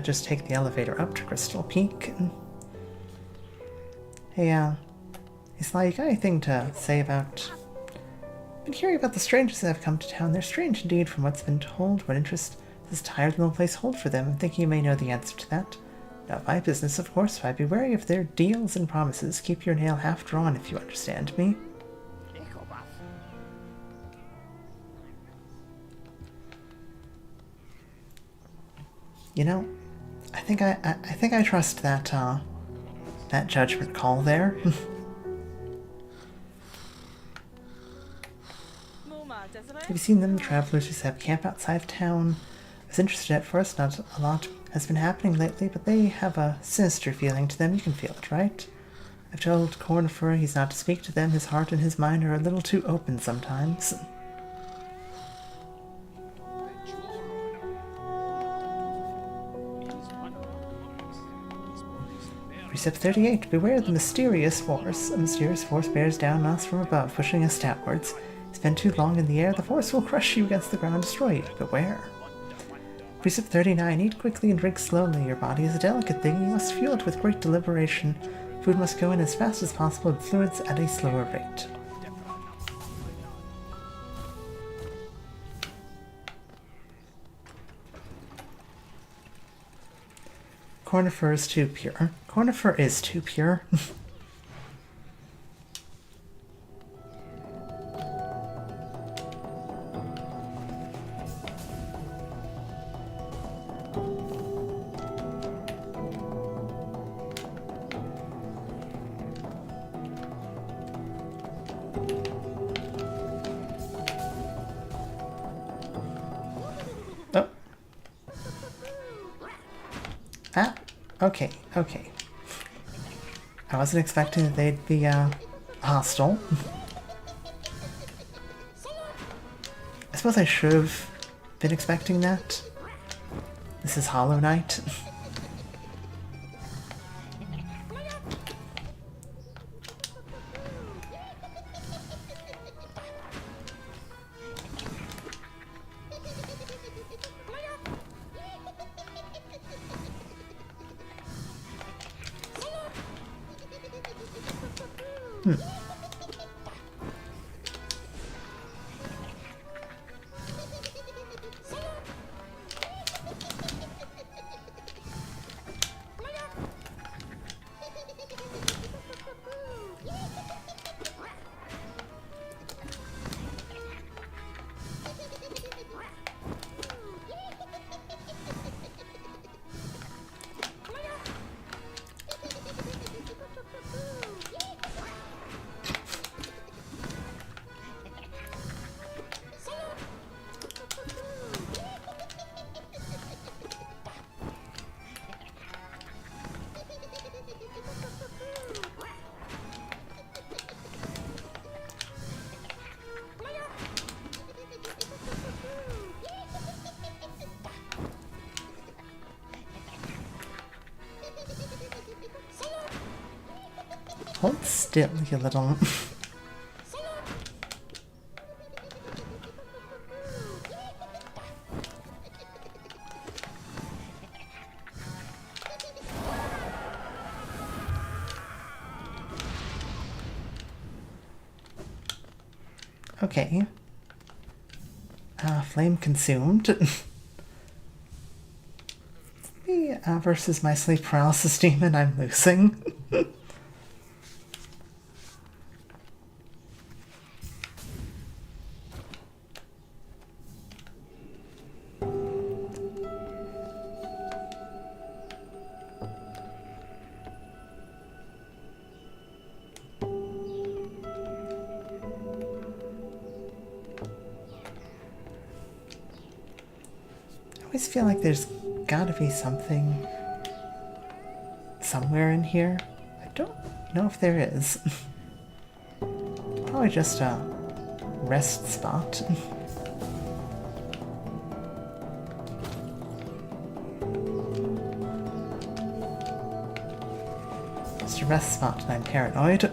just take the elevator up to Crystal Peak. Hey, Isla, you got anything to say about... I've been hearing about the strangers that have come to town. They're strange indeed from what's been told. What interest does this tired little place hold for them? I'm thinking you may know the answer to that. Not my business, of course, but I'd be wary of their deals and promises. Keep your nail half drawn, if you understand me. You know, I think I trust that that judgment call there. Have you seen them, the travelers who set up camp outside of town? I was interested at first, not a lot has been happening lately, but they have a sinister feeling to them. You can feel it, right? I've told Cornifer he's not to speak to them. His heart and his mind are a little too open sometimes. Precept 38. Beware the mysterious force. A mysterious force bears down on us from above, pushing us downwards. Spend too long in the air, the force will crush you against the ground and destroy you. Beware. Precept 39. Eat quickly and drink slowly. Your body is a delicate thing. You must fuel it with great deliberation. Food must go in as fast as possible and fluids at a slower rate. Cornifer is too pure. Cornifer is too pure. Oh. Ah. Okay, okay. I wasn't expecting that they'd be, hostile. I suppose I should have been expecting that. This is HollowKnight. Hold still, you little... Okay. Flame consumed. Me versus my sleep paralysis demon, I'm losing. I always feel like there's gotta be something somewhere in here. I don't know if there is. Probably just a rest spot. Just a rest spot and I'm paranoid.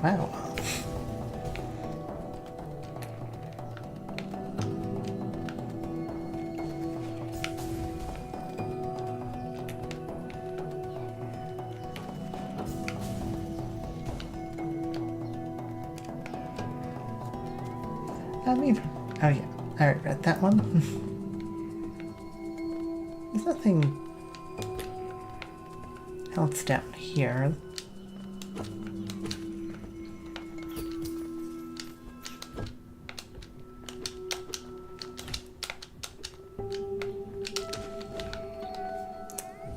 Wow. Oh yeah, I already read that one. There's nothing else down here.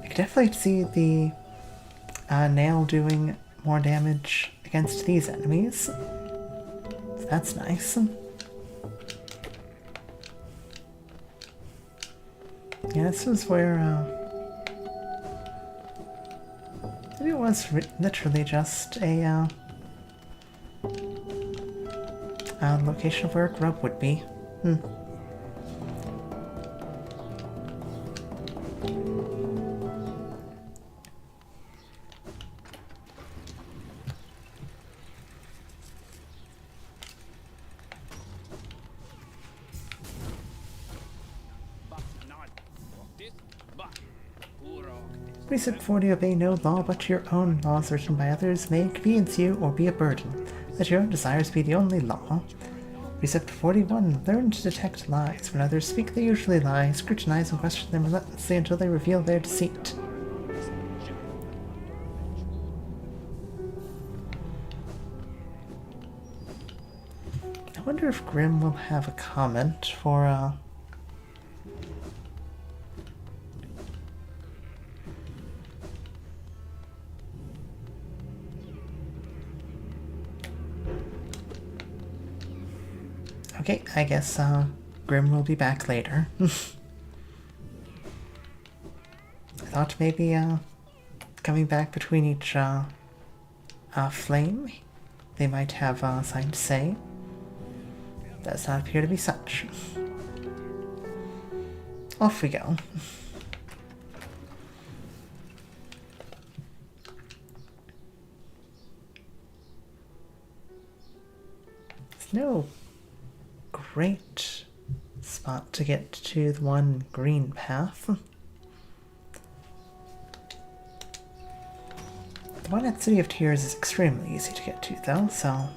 I could definitely see the nail doing more damage against these enemies. So that's nice. Yeah, this was where Maybe it was literally just a location of where a grub would be. Precept 40, obey no law but your own. Laws written by others may inconvenience you or be a burden. Let your own desires be the only law. Precept 41, learn to detect lies. When others speak, they usually lie. Scrutinize and question them relentlessly until they reveal their deceit. I wonder if Grimm will have a comment for, Okay, I guess, Grimm will be back later. I thought maybe, coming back between each, flame, they might have, something to say. Does not appear to be such. Off we go. There's no great spot to get to the one green path. The one at City of Tears is extremely easy to get to though, so...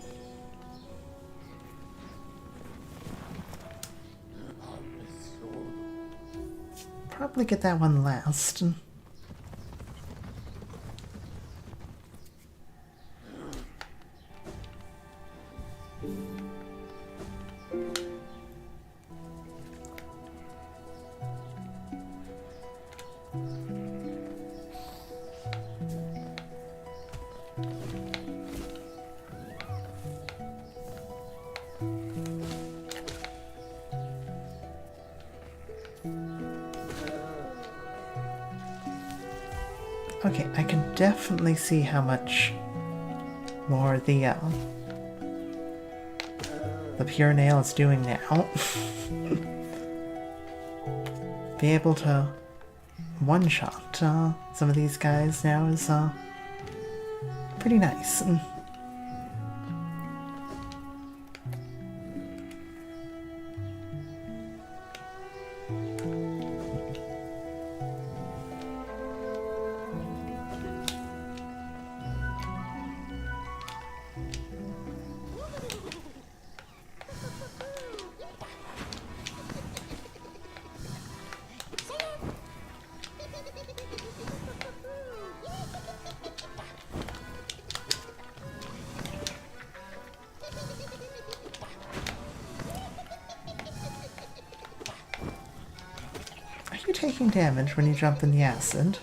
probably get that one last. Okay, I can definitely see how much more the pure nail is doing now. Be able to one-shot some of these guys now is pretty nice. Taking damage when you jump in the acid.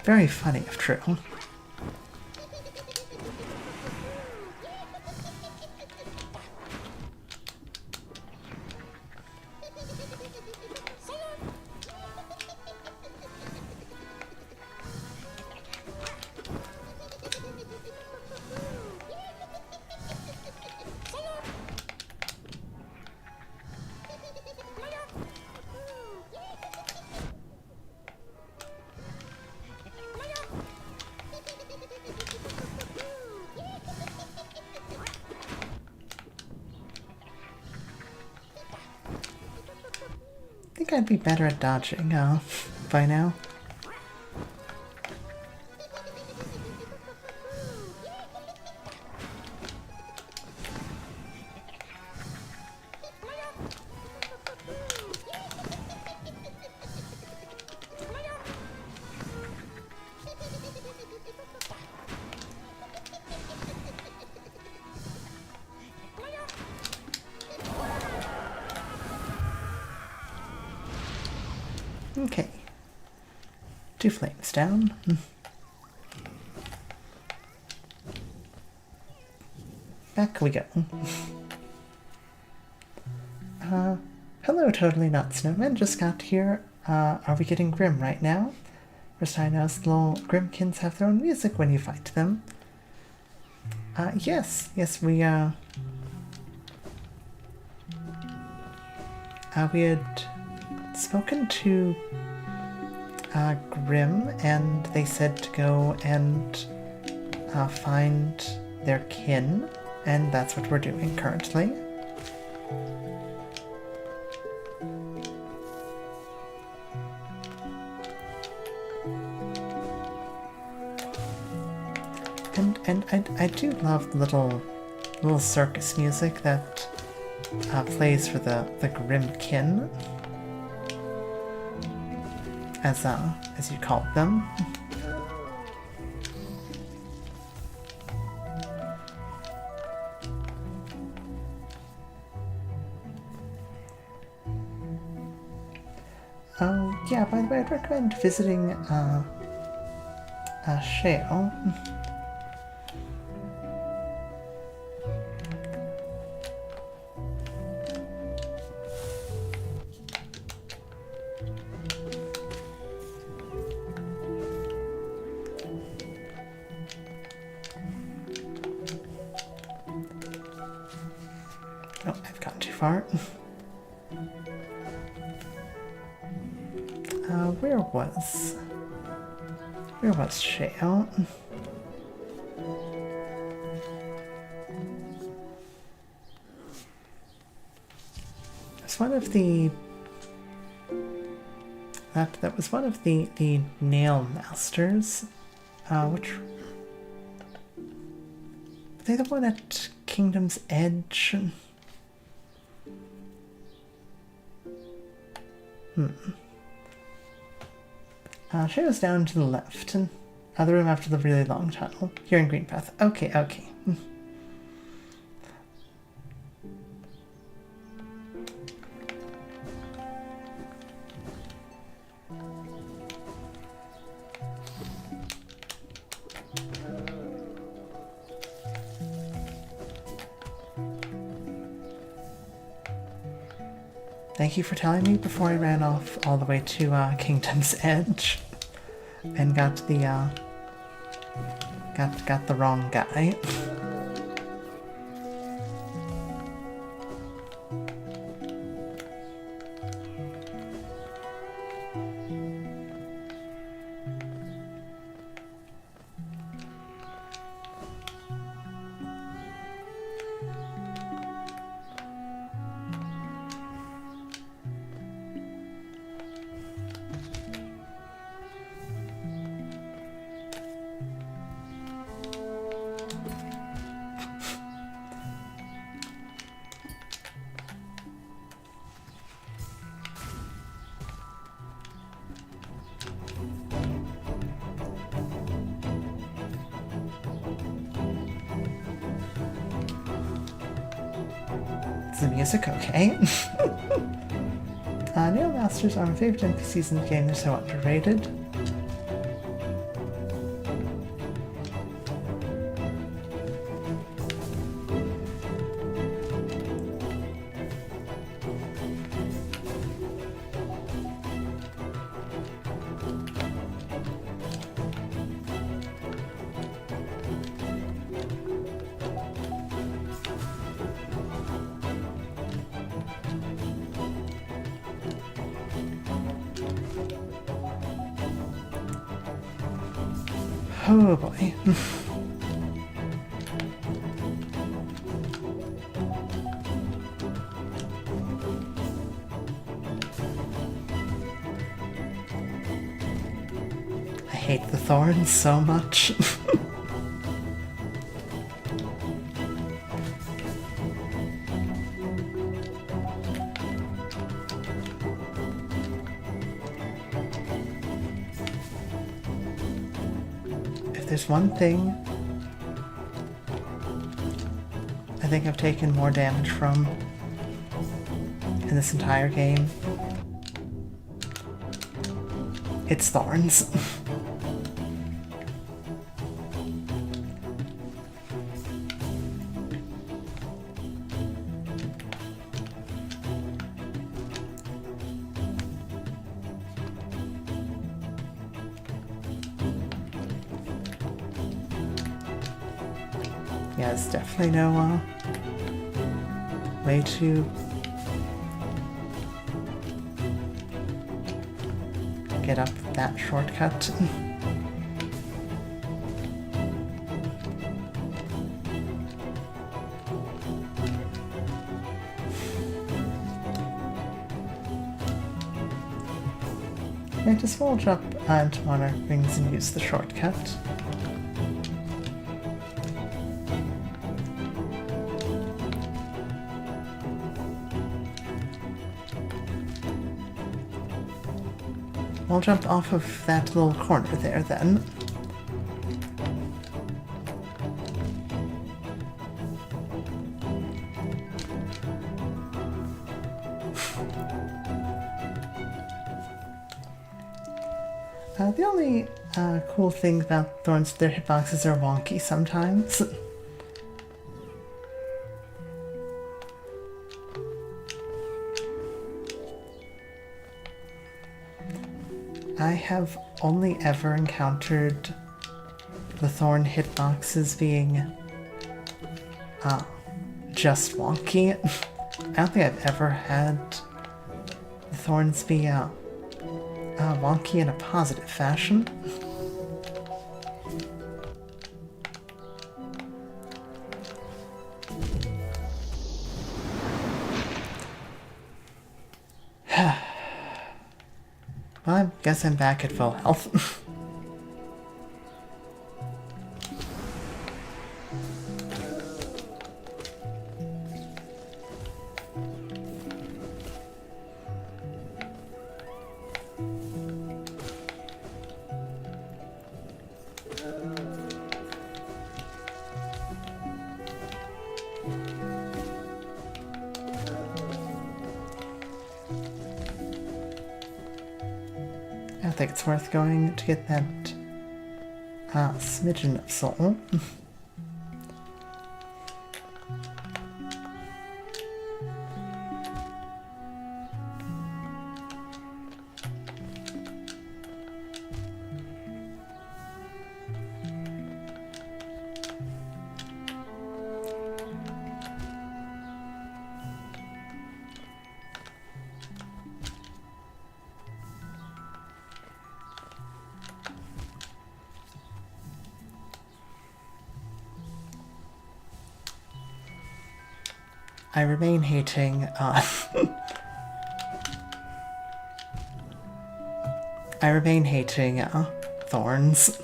Very funny if true. I think I'd be better at dodging by now. Okay. 2 flames down. Back we go. Hello, Totally Not Snowman. Just got here. Are we getting Grimm right now? First I noticed little Grimmkins have their own music when you fight them. Yes, we had spoken to Grimm, and they said to go and find their kin, and that's what we're doing currently. And I do love the little circus music that plays for the Grimmkin, as you called them. Oh yeah, by the way, I'd recommend visiting Shale. Oh, I've gone too far. Where was Shale? It's one of the that was one of the nail masters. Which were they the one at Kingdom's Edge? Shale's down to the left, and the room after the really long tunnel. Here in Greenpath. Okay. Thank you for telling me before I ran off all the way to Kingdom's Edge and got the got the wrong guy. Is the music okay? Nail Masters are my favorite NPCs in the game. They're so underrated. Oh boy. I hate the thorns so much. There's one thing I think I've taken more damage from in this entire game. It's thorns. Yeah, there's definitely no way to get up that shortcut. Mantis will drop into Monarch Wings and use the shortcut. We'll jump off of that little corner there then. The only cool thing about thorns, their hitboxes are wonky sometimes. I have only ever encountered the thorn hitboxes being just wonky. I don't think I've ever had the thorns be wonky in a positive fashion. Well, I guess I'm back at full health. I think it's worth going to get that smidgen of soul. I remain hating, thorns.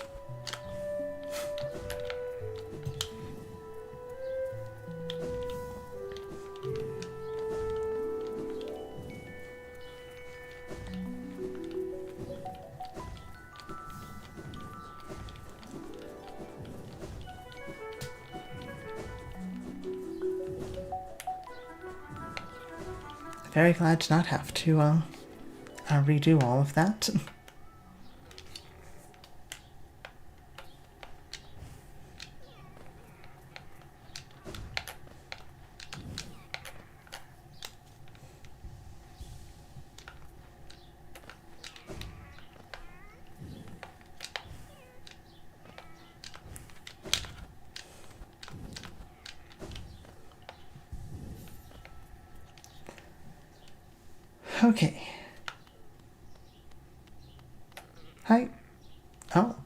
Very glad to not have to redo all of that. Okay. Hi. Oh.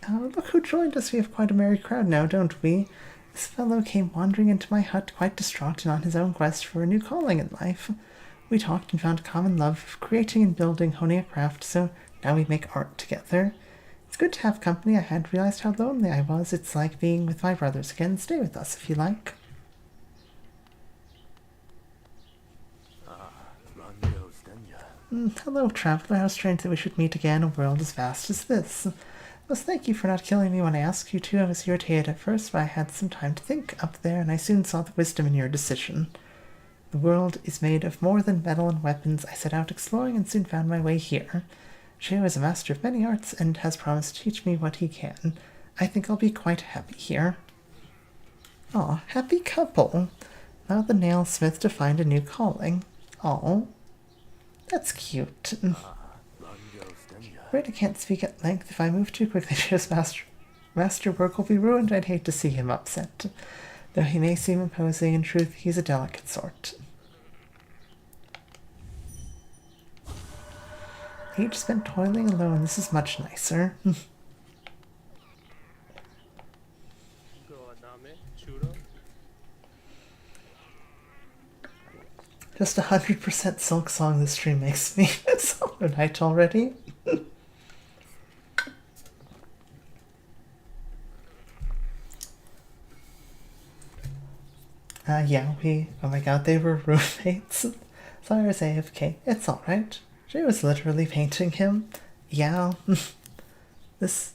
Look who joined us. We have quite a merry crowd now, don't we? This fellow came wandering into my hut quite distraught and on his own quest for a new calling in life. We talked and found a common love of creating and building, honing a craft, so now we make art together. It's good to have company. I hadn't realized how lonely I was. It's like being with my brothers again. Stay with us if you like. Hello, traveler. How strange that we should meet again in a world as vast as this. Must thank you for not killing me when I asked you to. I was irritated at first, but I had some time to think up there, and I soon saw the wisdom in your decision. The world is made of more than metal and weapons. I set out exploring and soon found my way here. Sheo is a master of many arts and has promised to teach me what he can. I think I'll be quite happy here. Aw, happy couple. Now the nailsmith to find a new calling. Aw. That's cute. Great, I can't speak at length. If I move too quickly, she just master. masterwork will be ruined. I'd hate to see him upset. Though he may seem imposing, in truth, he's a delicate sort. Each spent toiling alone. This is much nicer. Just 100% Silk Song this stream makes me. It's HollowKnight already. Yeah, oh my god, they were roommates. Cyrus AFK. It's alright. She was literally painting him. Yeah. This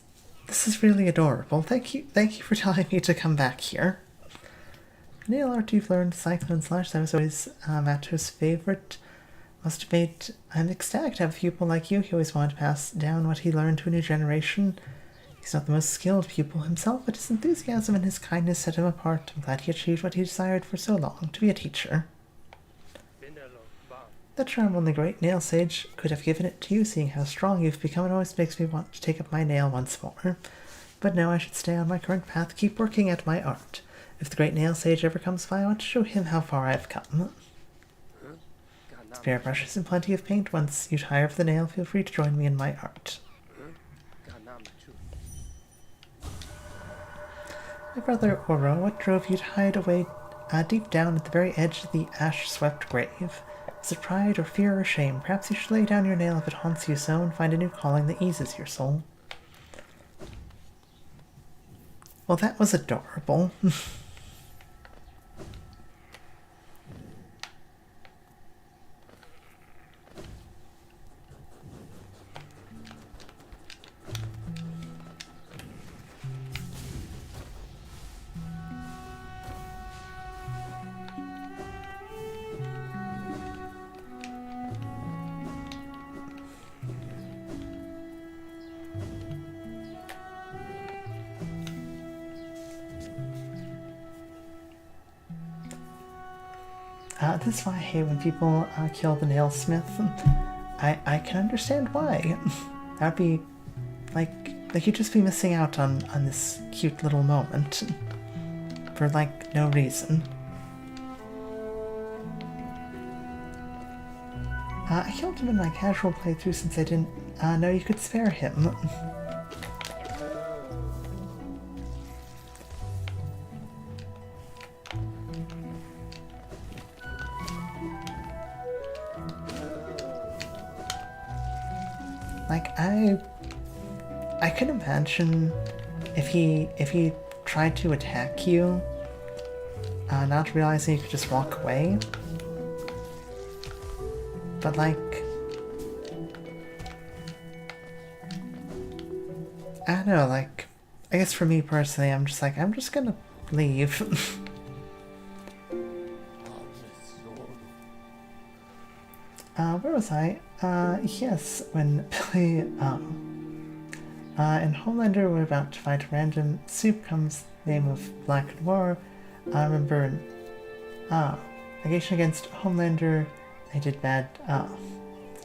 is really adorable. Thank you for telling me to come back here. Nail art you've learned, Cyclone Slash, that was always Matto's favorite. Must have made him ecstatic to have a pupil like you. He always wanted to pass down what he learned to a new generation. He's not the most skilled pupil himself, but his enthusiasm and his kindness set him apart. I'm glad he achieved what he desired for so long, to be a teacher. The charm only great nail sage could have given it to you, seeing how strong you've become. It always makes me want to take up my nail once more. But no, I should stay on my current path, keep working at my art. If the great nail sage ever comes by, I want to show him how far I've come. Spare brushes and plenty of paint. Once you tire of the nail, feel free to join me in my art. My brother Oro, what drove you to hide away deep down at the very edge of the ash-swept grave? Is it pride or fear or shame? Perhaps you should lay down your nail if it haunts you so and find a new calling that eases your soul. Well, that was adorable. This is why I hate when people kill the nailsmith. I can understand why. That'd be like you'd just be missing out on this cute little moment for like no reason. I killed him in my casual playthrough since I didn't know you could spare him. Like, I could imagine if he tried to attack you, not realizing you could just walk away. But like, I don't know, like, I guess for me personally, I'm just gonna leave. Where was I? Yes, when Billy, in Homelander we're about to fight a random soup comes the name of Black Noir. I remember in, Negation against Homelander, they did bad,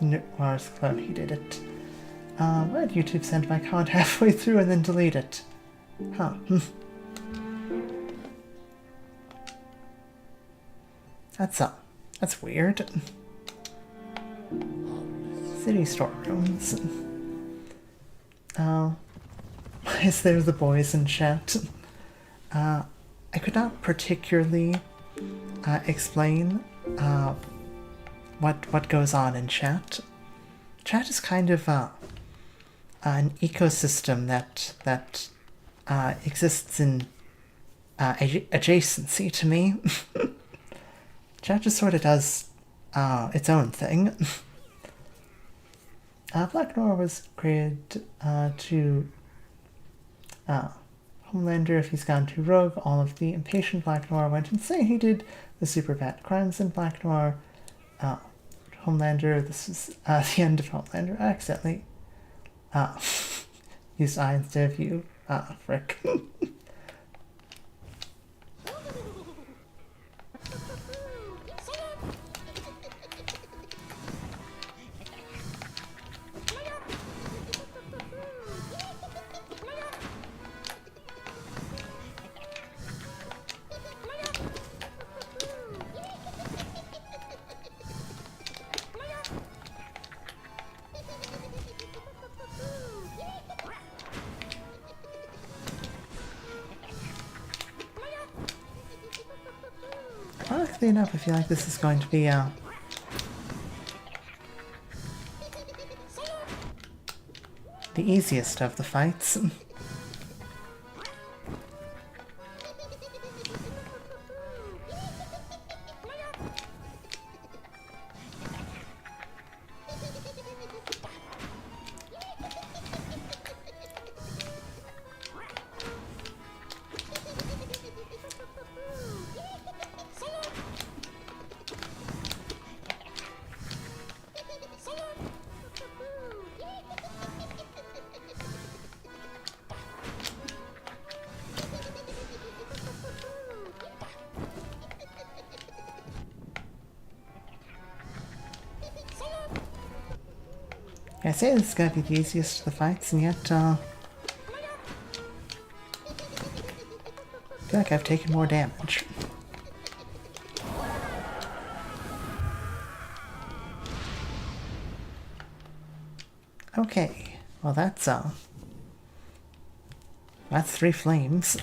Noir's clone, he did it. Why did YouTube send my comment halfway through and then delete it? Huh. That's weird. City storerooms. Oh. Is there the boys in chat? I could not particularly explain what goes on in chat. Chat is kind of an ecosystem that exists in adjacency to me. Chat just sort of does its own thing. Black Noir was created to Homelander. If he's gone too rogue, all of the impatient Black Noir went insane. He did the super bad crimes in Black Noir. Homelander, this is the end of Homelander. I accidentally used I instead of you. Frick. Oddly enough, I feel like this is going to be the easiest of the fights. I say this is going to be the easiest of the fights, and yet, I feel like I've taken more damage. Okay, well that's 3 flames.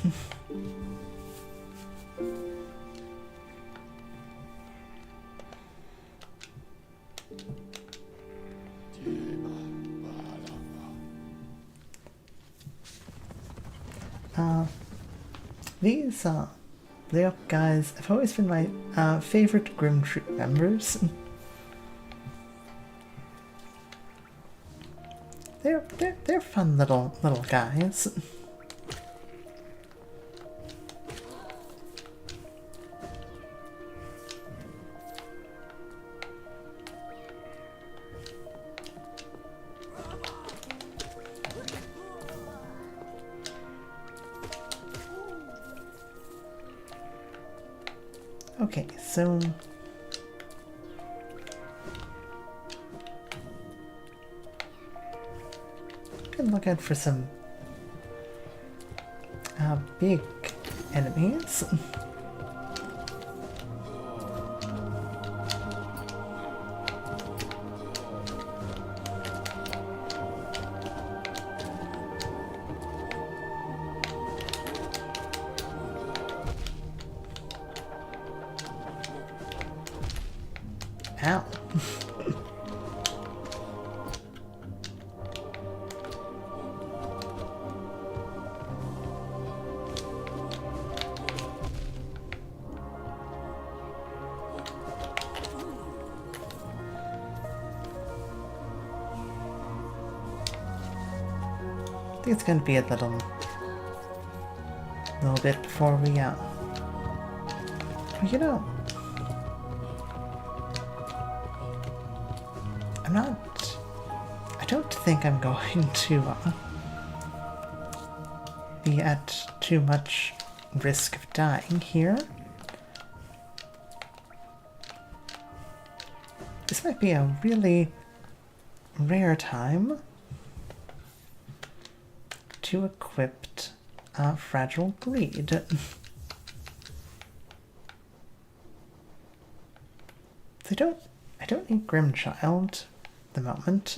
These Layup guys have always been my favorite Grimm Troupe members. They're fun little guys. Okay, so can look out for some big enemies. Ow. I think it's going to be a little bit before we you know, I don't think I'm going to be at too much risk of dying here. This might be a really rare time to equip Fragile Greed. I don't need Grimchild at the moment.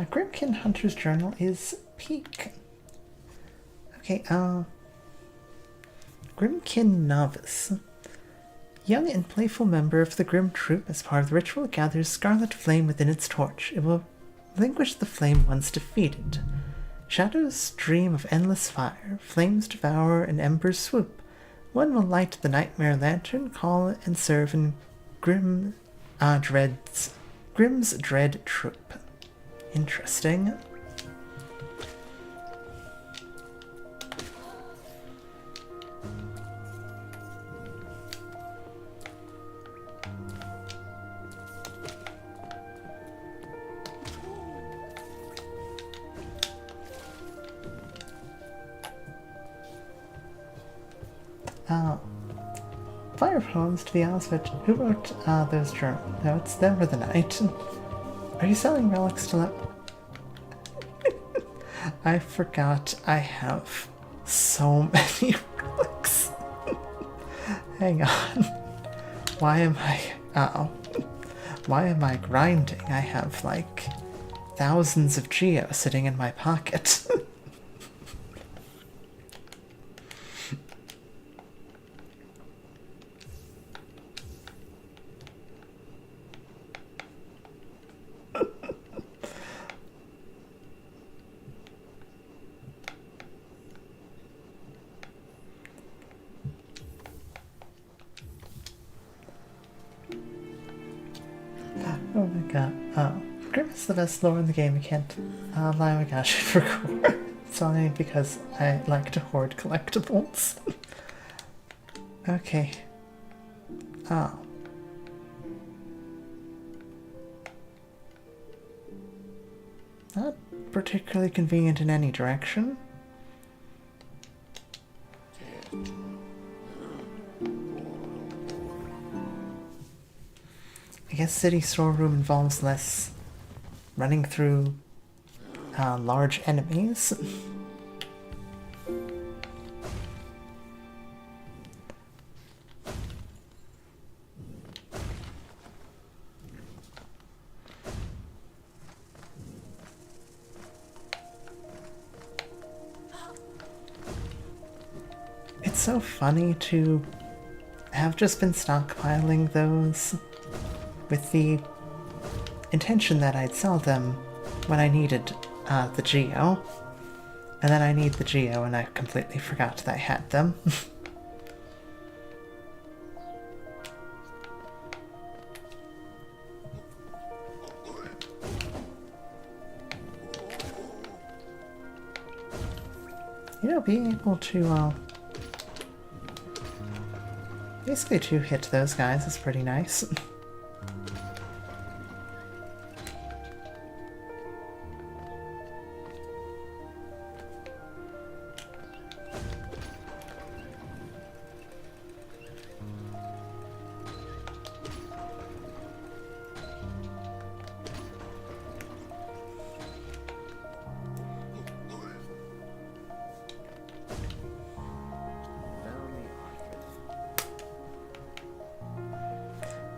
Grimkin Hunter's Journal is peak. Okay, Grimkin Novice. Young and playful member of the Grimm Troupe, as part of the ritual, it gathers scarlet flame within its torch. It will relinquish the flame once defeated. Shadows stream of endless fire. Flames devour and embers swoop. One will light the nightmare lantern, call and serve in Grimm's Dread Troupe. Interesting. Fire poems, to be honest, but who wrote those journal notes? Them or the night? Are you selling relics to that? I forgot I have so many relics. Hang on. Why am I... Uh-oh. Why am I grinding? I have, like, thousands of geo sitting in my pocket. Oh my god. Oh. Grimm is the best lore in the game. I can't lie my gosh for core. It's only because I like to hoard collectibles. Okay. Oh. Not particularly convenient in any direction. I guess city storeroom involves less running through large enemies. It's so funny to have just been stockpiling those with the intention that I'd sell them when I needed the geo. And then I need the geo and I completely forgot that I had them. You know, being able to basically two-hit those guys is pretty nice.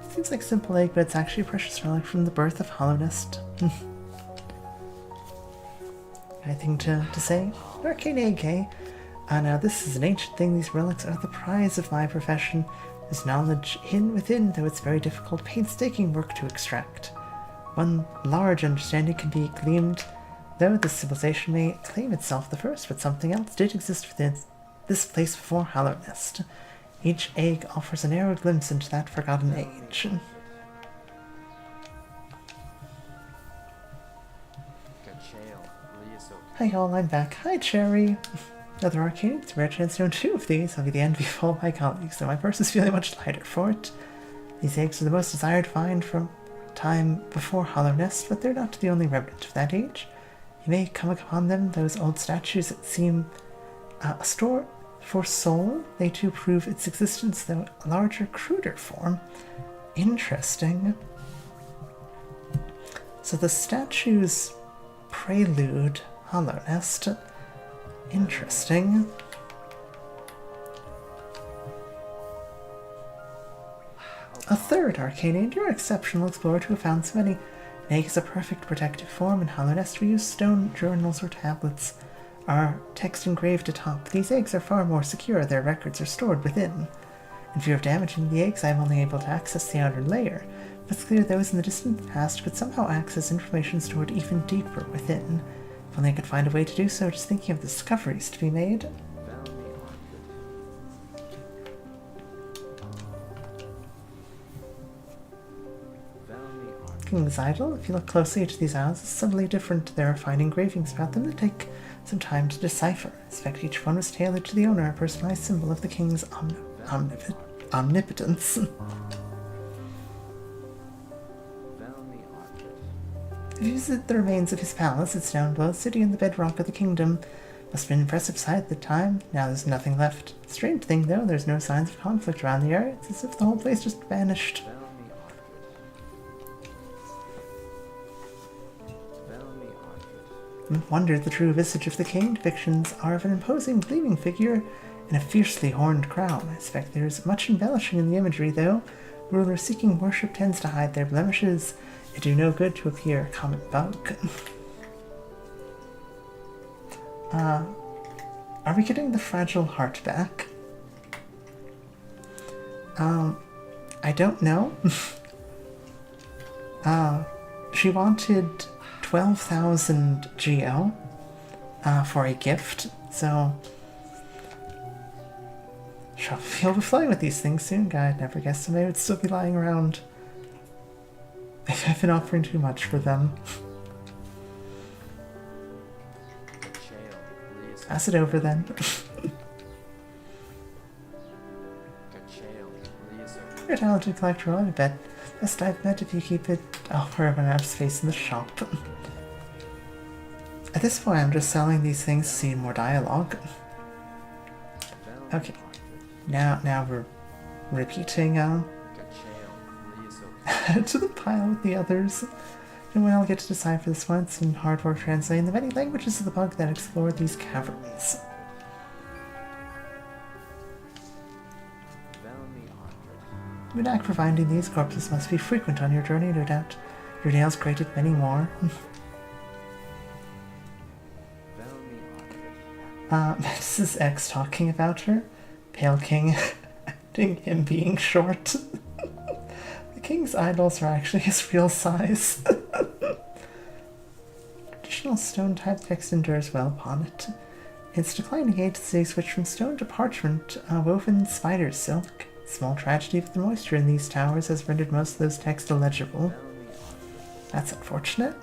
Seems like simple egg, but it's actually a precious relic from the birth of HollowKnight. Anything to say? Arcane egg, eh? Now this is an ancient thing. These relics are the prize of my profession. There's knowledge hidden within, though it's very difficult, painstaking work to extract. One large understanding can be gleaned, though this civilization may claim itself the first, but something else did exist within this place before HollowKnight. Each egg offers a narrow glimpse into that forgotten age. Hi y'all, I'm back. Hi Cherry! Another arcane, it's a rare chance to own 2 of these. I'll be the envy of all my colleagues, though my purse is feeling much lighter for it. These eggs are the most desired find from time before HollowKnight, but they're not the only remnant of that age. You may come upon them, those old statues that seem a store for soul. They too prove its existence, though a larger, cruder form. Interesting. So the statues prelude HollowKnight. Interesting. A third arcane aid. You're an exceptional explorer to have found so many. An egg is a perfect protective form. In HollowKnight we use stone journals or tablets. Our text engraved atop. These eggs are far more secure. Their records are stored within. In fear of damaging the eggs, I am only able to access the outer layer. But it's clear those in the distant past could somehow access information stored even deeper within. If only I could find a way to do so, just thinking of the discoveries to be made. King's Idol. If you look closely into these isles, it's subtly different. There are fine engravings about them that take some time to decipher. I suspect each one was tailored to the owner, a personalized symbol of the king's omnipotence. If you visit the remains of his palace, it's down below the city in the bedrock of the kingdom. Must have been an impressive sight at the time. Now there's nothing left. Strange thing though, there's no signs of conflict around the area. It's as if the whole place just vanished. wondered the true visage of the king. Depictions are of an imposing, gleaming figure in a fiercely horned crown. I suspect there is much embellishing in the imagery, though. Ruler seeking worship tends to hide their blemishes. It do no good to appear a common bug. Are we getting the fragile heart back? I don't know. She wanted 12,000 GL for a gift, so she'll be flying with these things soon. God, never guessed somebody would still be lying around. I've been offering too much for them. Pass it over then. You're a talented collector, I bet. Best I've met if you keep it wherever I have space in the shop. At this point, I'm just selling these things to see more dialogue. Okay. Now we're repeating to the pile with the others. And when I'll get to decide for this one, some hard work translating the many languages of the bug that explore these caverns. The knack for finding these corpses must be frequent on your journey, no doubt. Your nails created many more. Mantis' ex talking about her. Pale King acting him being short. The king's eyeballs are actually his real size. Traditional stone type text endures well upon it. Its declining age they switch from stone to parchment, woven spider's silk. Small tragedy, but the moisture in these towers has rendered most of those texts illegible. That's unfortunate.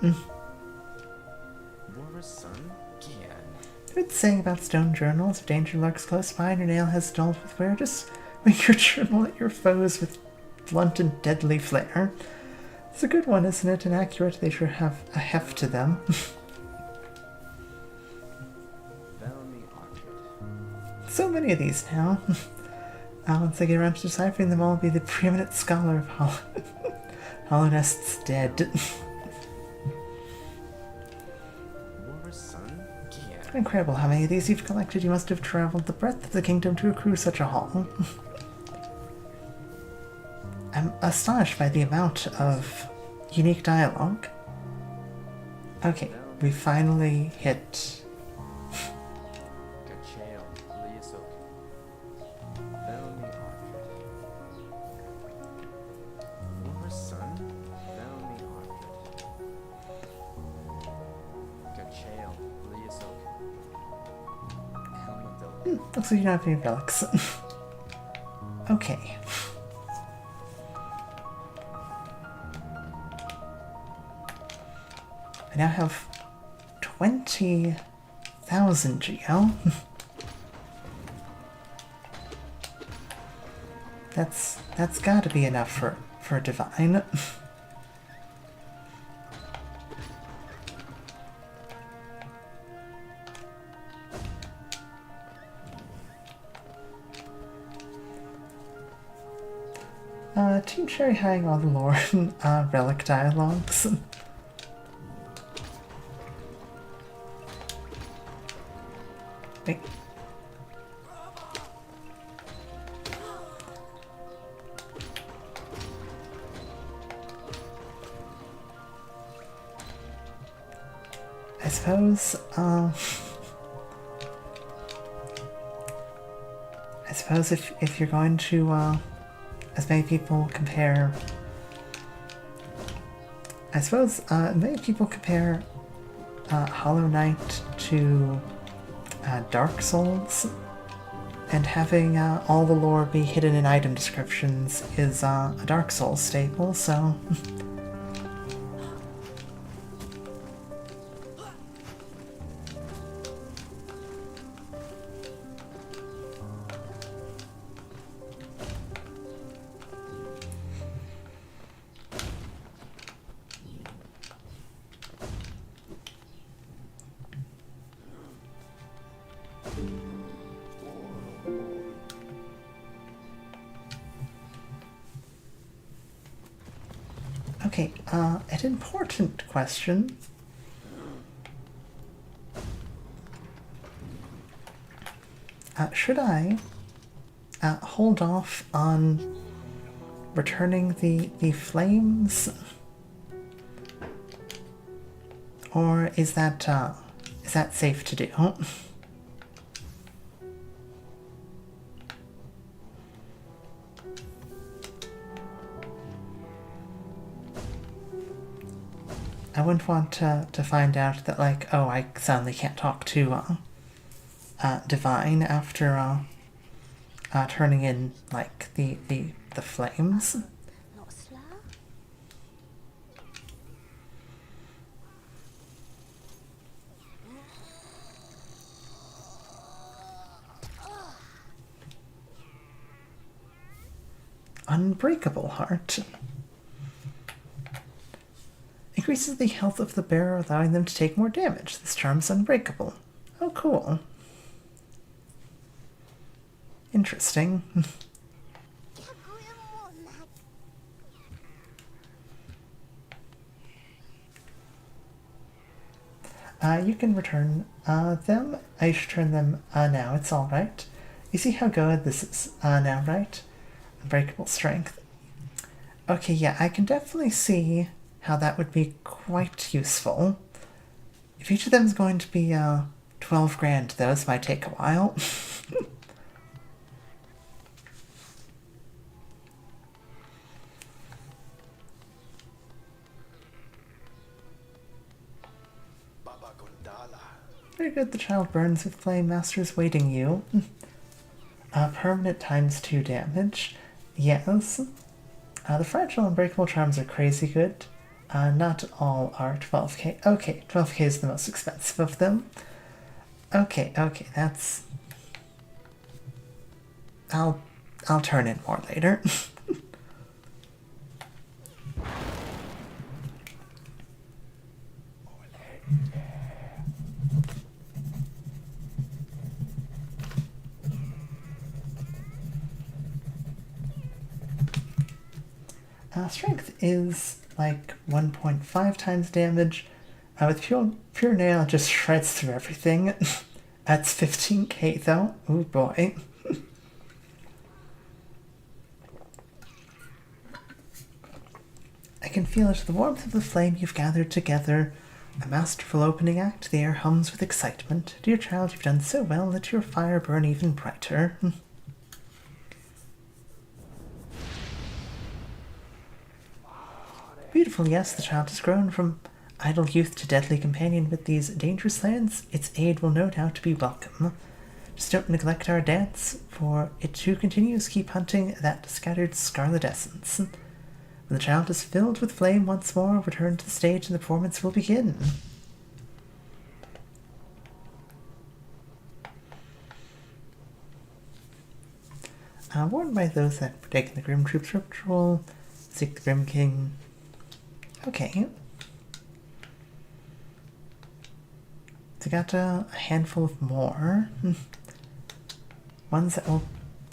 Good saying about stone journals. If danger lurks close by and your nail has dulled with wear, just wing your journal at your foes with blunt and deadly flair. It's a good one, isn't it? And accurate, they sure have a heft to them. So many of these now. Once I get around to deciphering them all, I'll be the preeminent scholar of HollowKnight's dead. Incredible how many of these you've collected. You must have traveled the breadth of the kingdom to accrue such a haul. I'm astonished by the amount of unique dialogue. Okay, we finally hit... Looks like you don't have any relics. Okay. I now have 20,000 GL. That's gotta be enough for Divine. Team Cherry hiding all the lore and relic dialogues. Wait. I suppose if you're going to as many people compare HollowKnight to Dark Souls, and having all the lore be hidden in item descriptions is a Dark Souls staple, so... Okay, an important question. Should I hold off on returning the flames? Or is that safe to do? I wouldn't want to find out that, like, oh, I suddenly can't talk to Divine after turning in, like, the flames. Unbreakable Heart. Increases the health of the bearer, allowing them to take more damage. This charm is unbreakable. Oh, cool. Interesting. You can return them. I should return them now. It's alright. You see how good this is now, right? Unbreakable strength. Okay, yeah, I can definitely see how that would be quite useful. If each of them is going to be 12 grand, those might take a while. Very good, the child burns with flame. Master's waiting you. Permanent ×2 damage. Yes. The fragile unbreakable charms are crazy good. Not all are 12k. Okay, 12k is the most expensive of them. Okay, that's... I'll turn in more later. Strength is like 1.5 times damage. With pure nail, it just shreds through everything. That's 15k though. Oh boy. I can feel it, the warmth of the flame you've gathered together. A masterful opening act, the air hums with excitement. Dear child, you've done so well, let your fire burn even brighter. Beautiful, yes, the child has grown from idle youth to deadly companion with these dangerous lands. Its aid will no doubt be welcome. Just don't neglect our dance, for it too continues. Keep hunting that scattered scarlet essence. When the child is filled with flame once more, return to the stage and the performance will begin. Warned by those that partake in the Grimm Troupe's ritual, seek the Grimm King. Okay. So I got a handful of more. Ones that we'll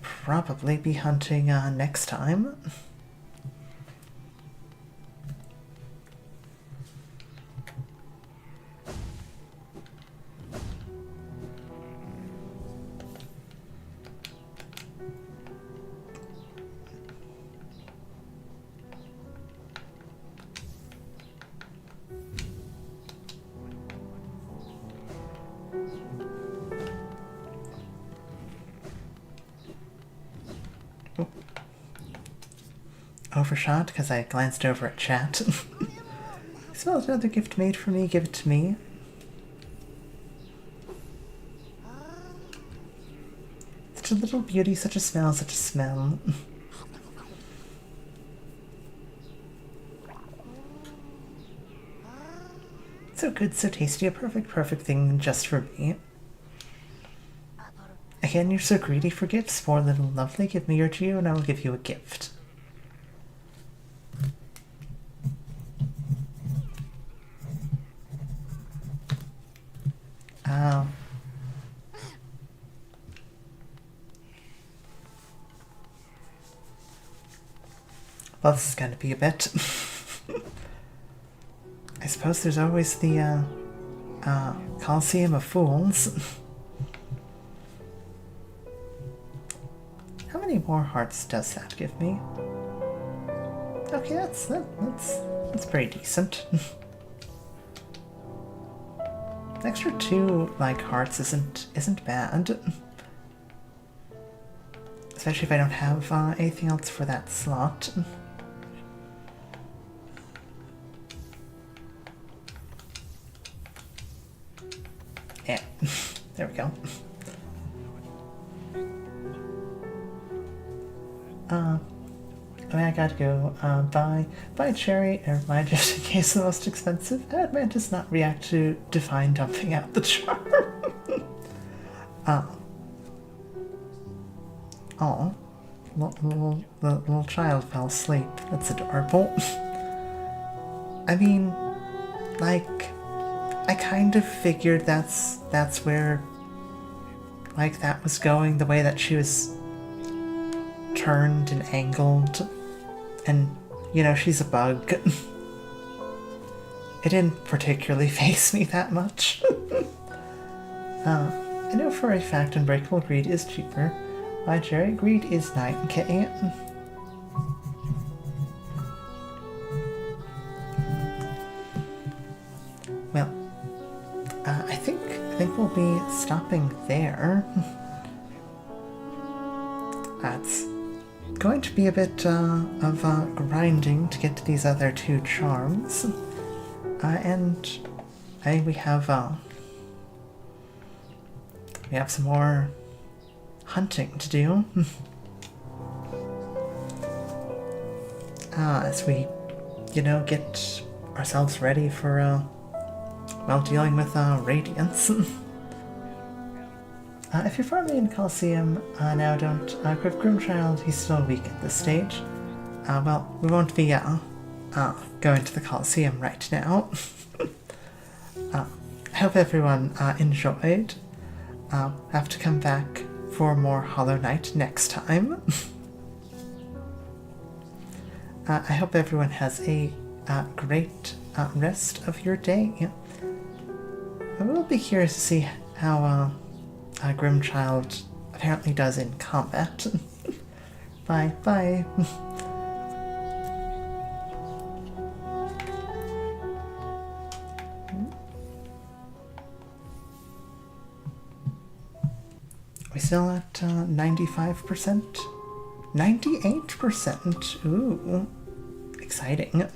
probably be hunting next time. Overshot because I glanced over at chat. Smell another gift made for me, give it to me. Such a little beauty, such a smell, such a smell. So good, so tasty, a perfect thing just for me. Again, you're so greedy for gifts, poor little lovely. Give me your geo and I will give you a gift. Well, this is going to be a bit. I suppose there's always the Coliseum of Fools. many more hearts does that give me? Okay, that's pretty decent. An extra 2 like hearts isn't bad. Especially if I don't have anything else for that slot. Yeah, there we go. I gotta go buy cherry, never mind, just in case the most expensive. Had Mantis not react to Divine dumping out the charm. Oh, the little child fell asleep. That's adorable. I mean, like, I kind of figured that's where, like, that was going, the way that she was turned and angled, and, you know, she's a bug. It didn't particularly faze me that much. I know for a fact Unbreakable Greed is cheaper. My Jerry Greed is 9k. Well, I think we'll be stopping there. That's going to be a bit of grinding to get to these other 2 charms, and I think we have some more hunting to do. As we, you know, get ourselves ready for well, dealing with Radiance. If you're farming in Coliseum, now don't grab Grimm Child, he's still weak at this stage. Well, we won't be going to the Coliseum right now. I hope everyone enjoyed. Have to come back for more HollowKnight next time. I hope everyone has a great rest of your day. I will be curious to see how Grimm Child apparently does in combat. Bye. We still at 95%? 98%? Ooh, exciting.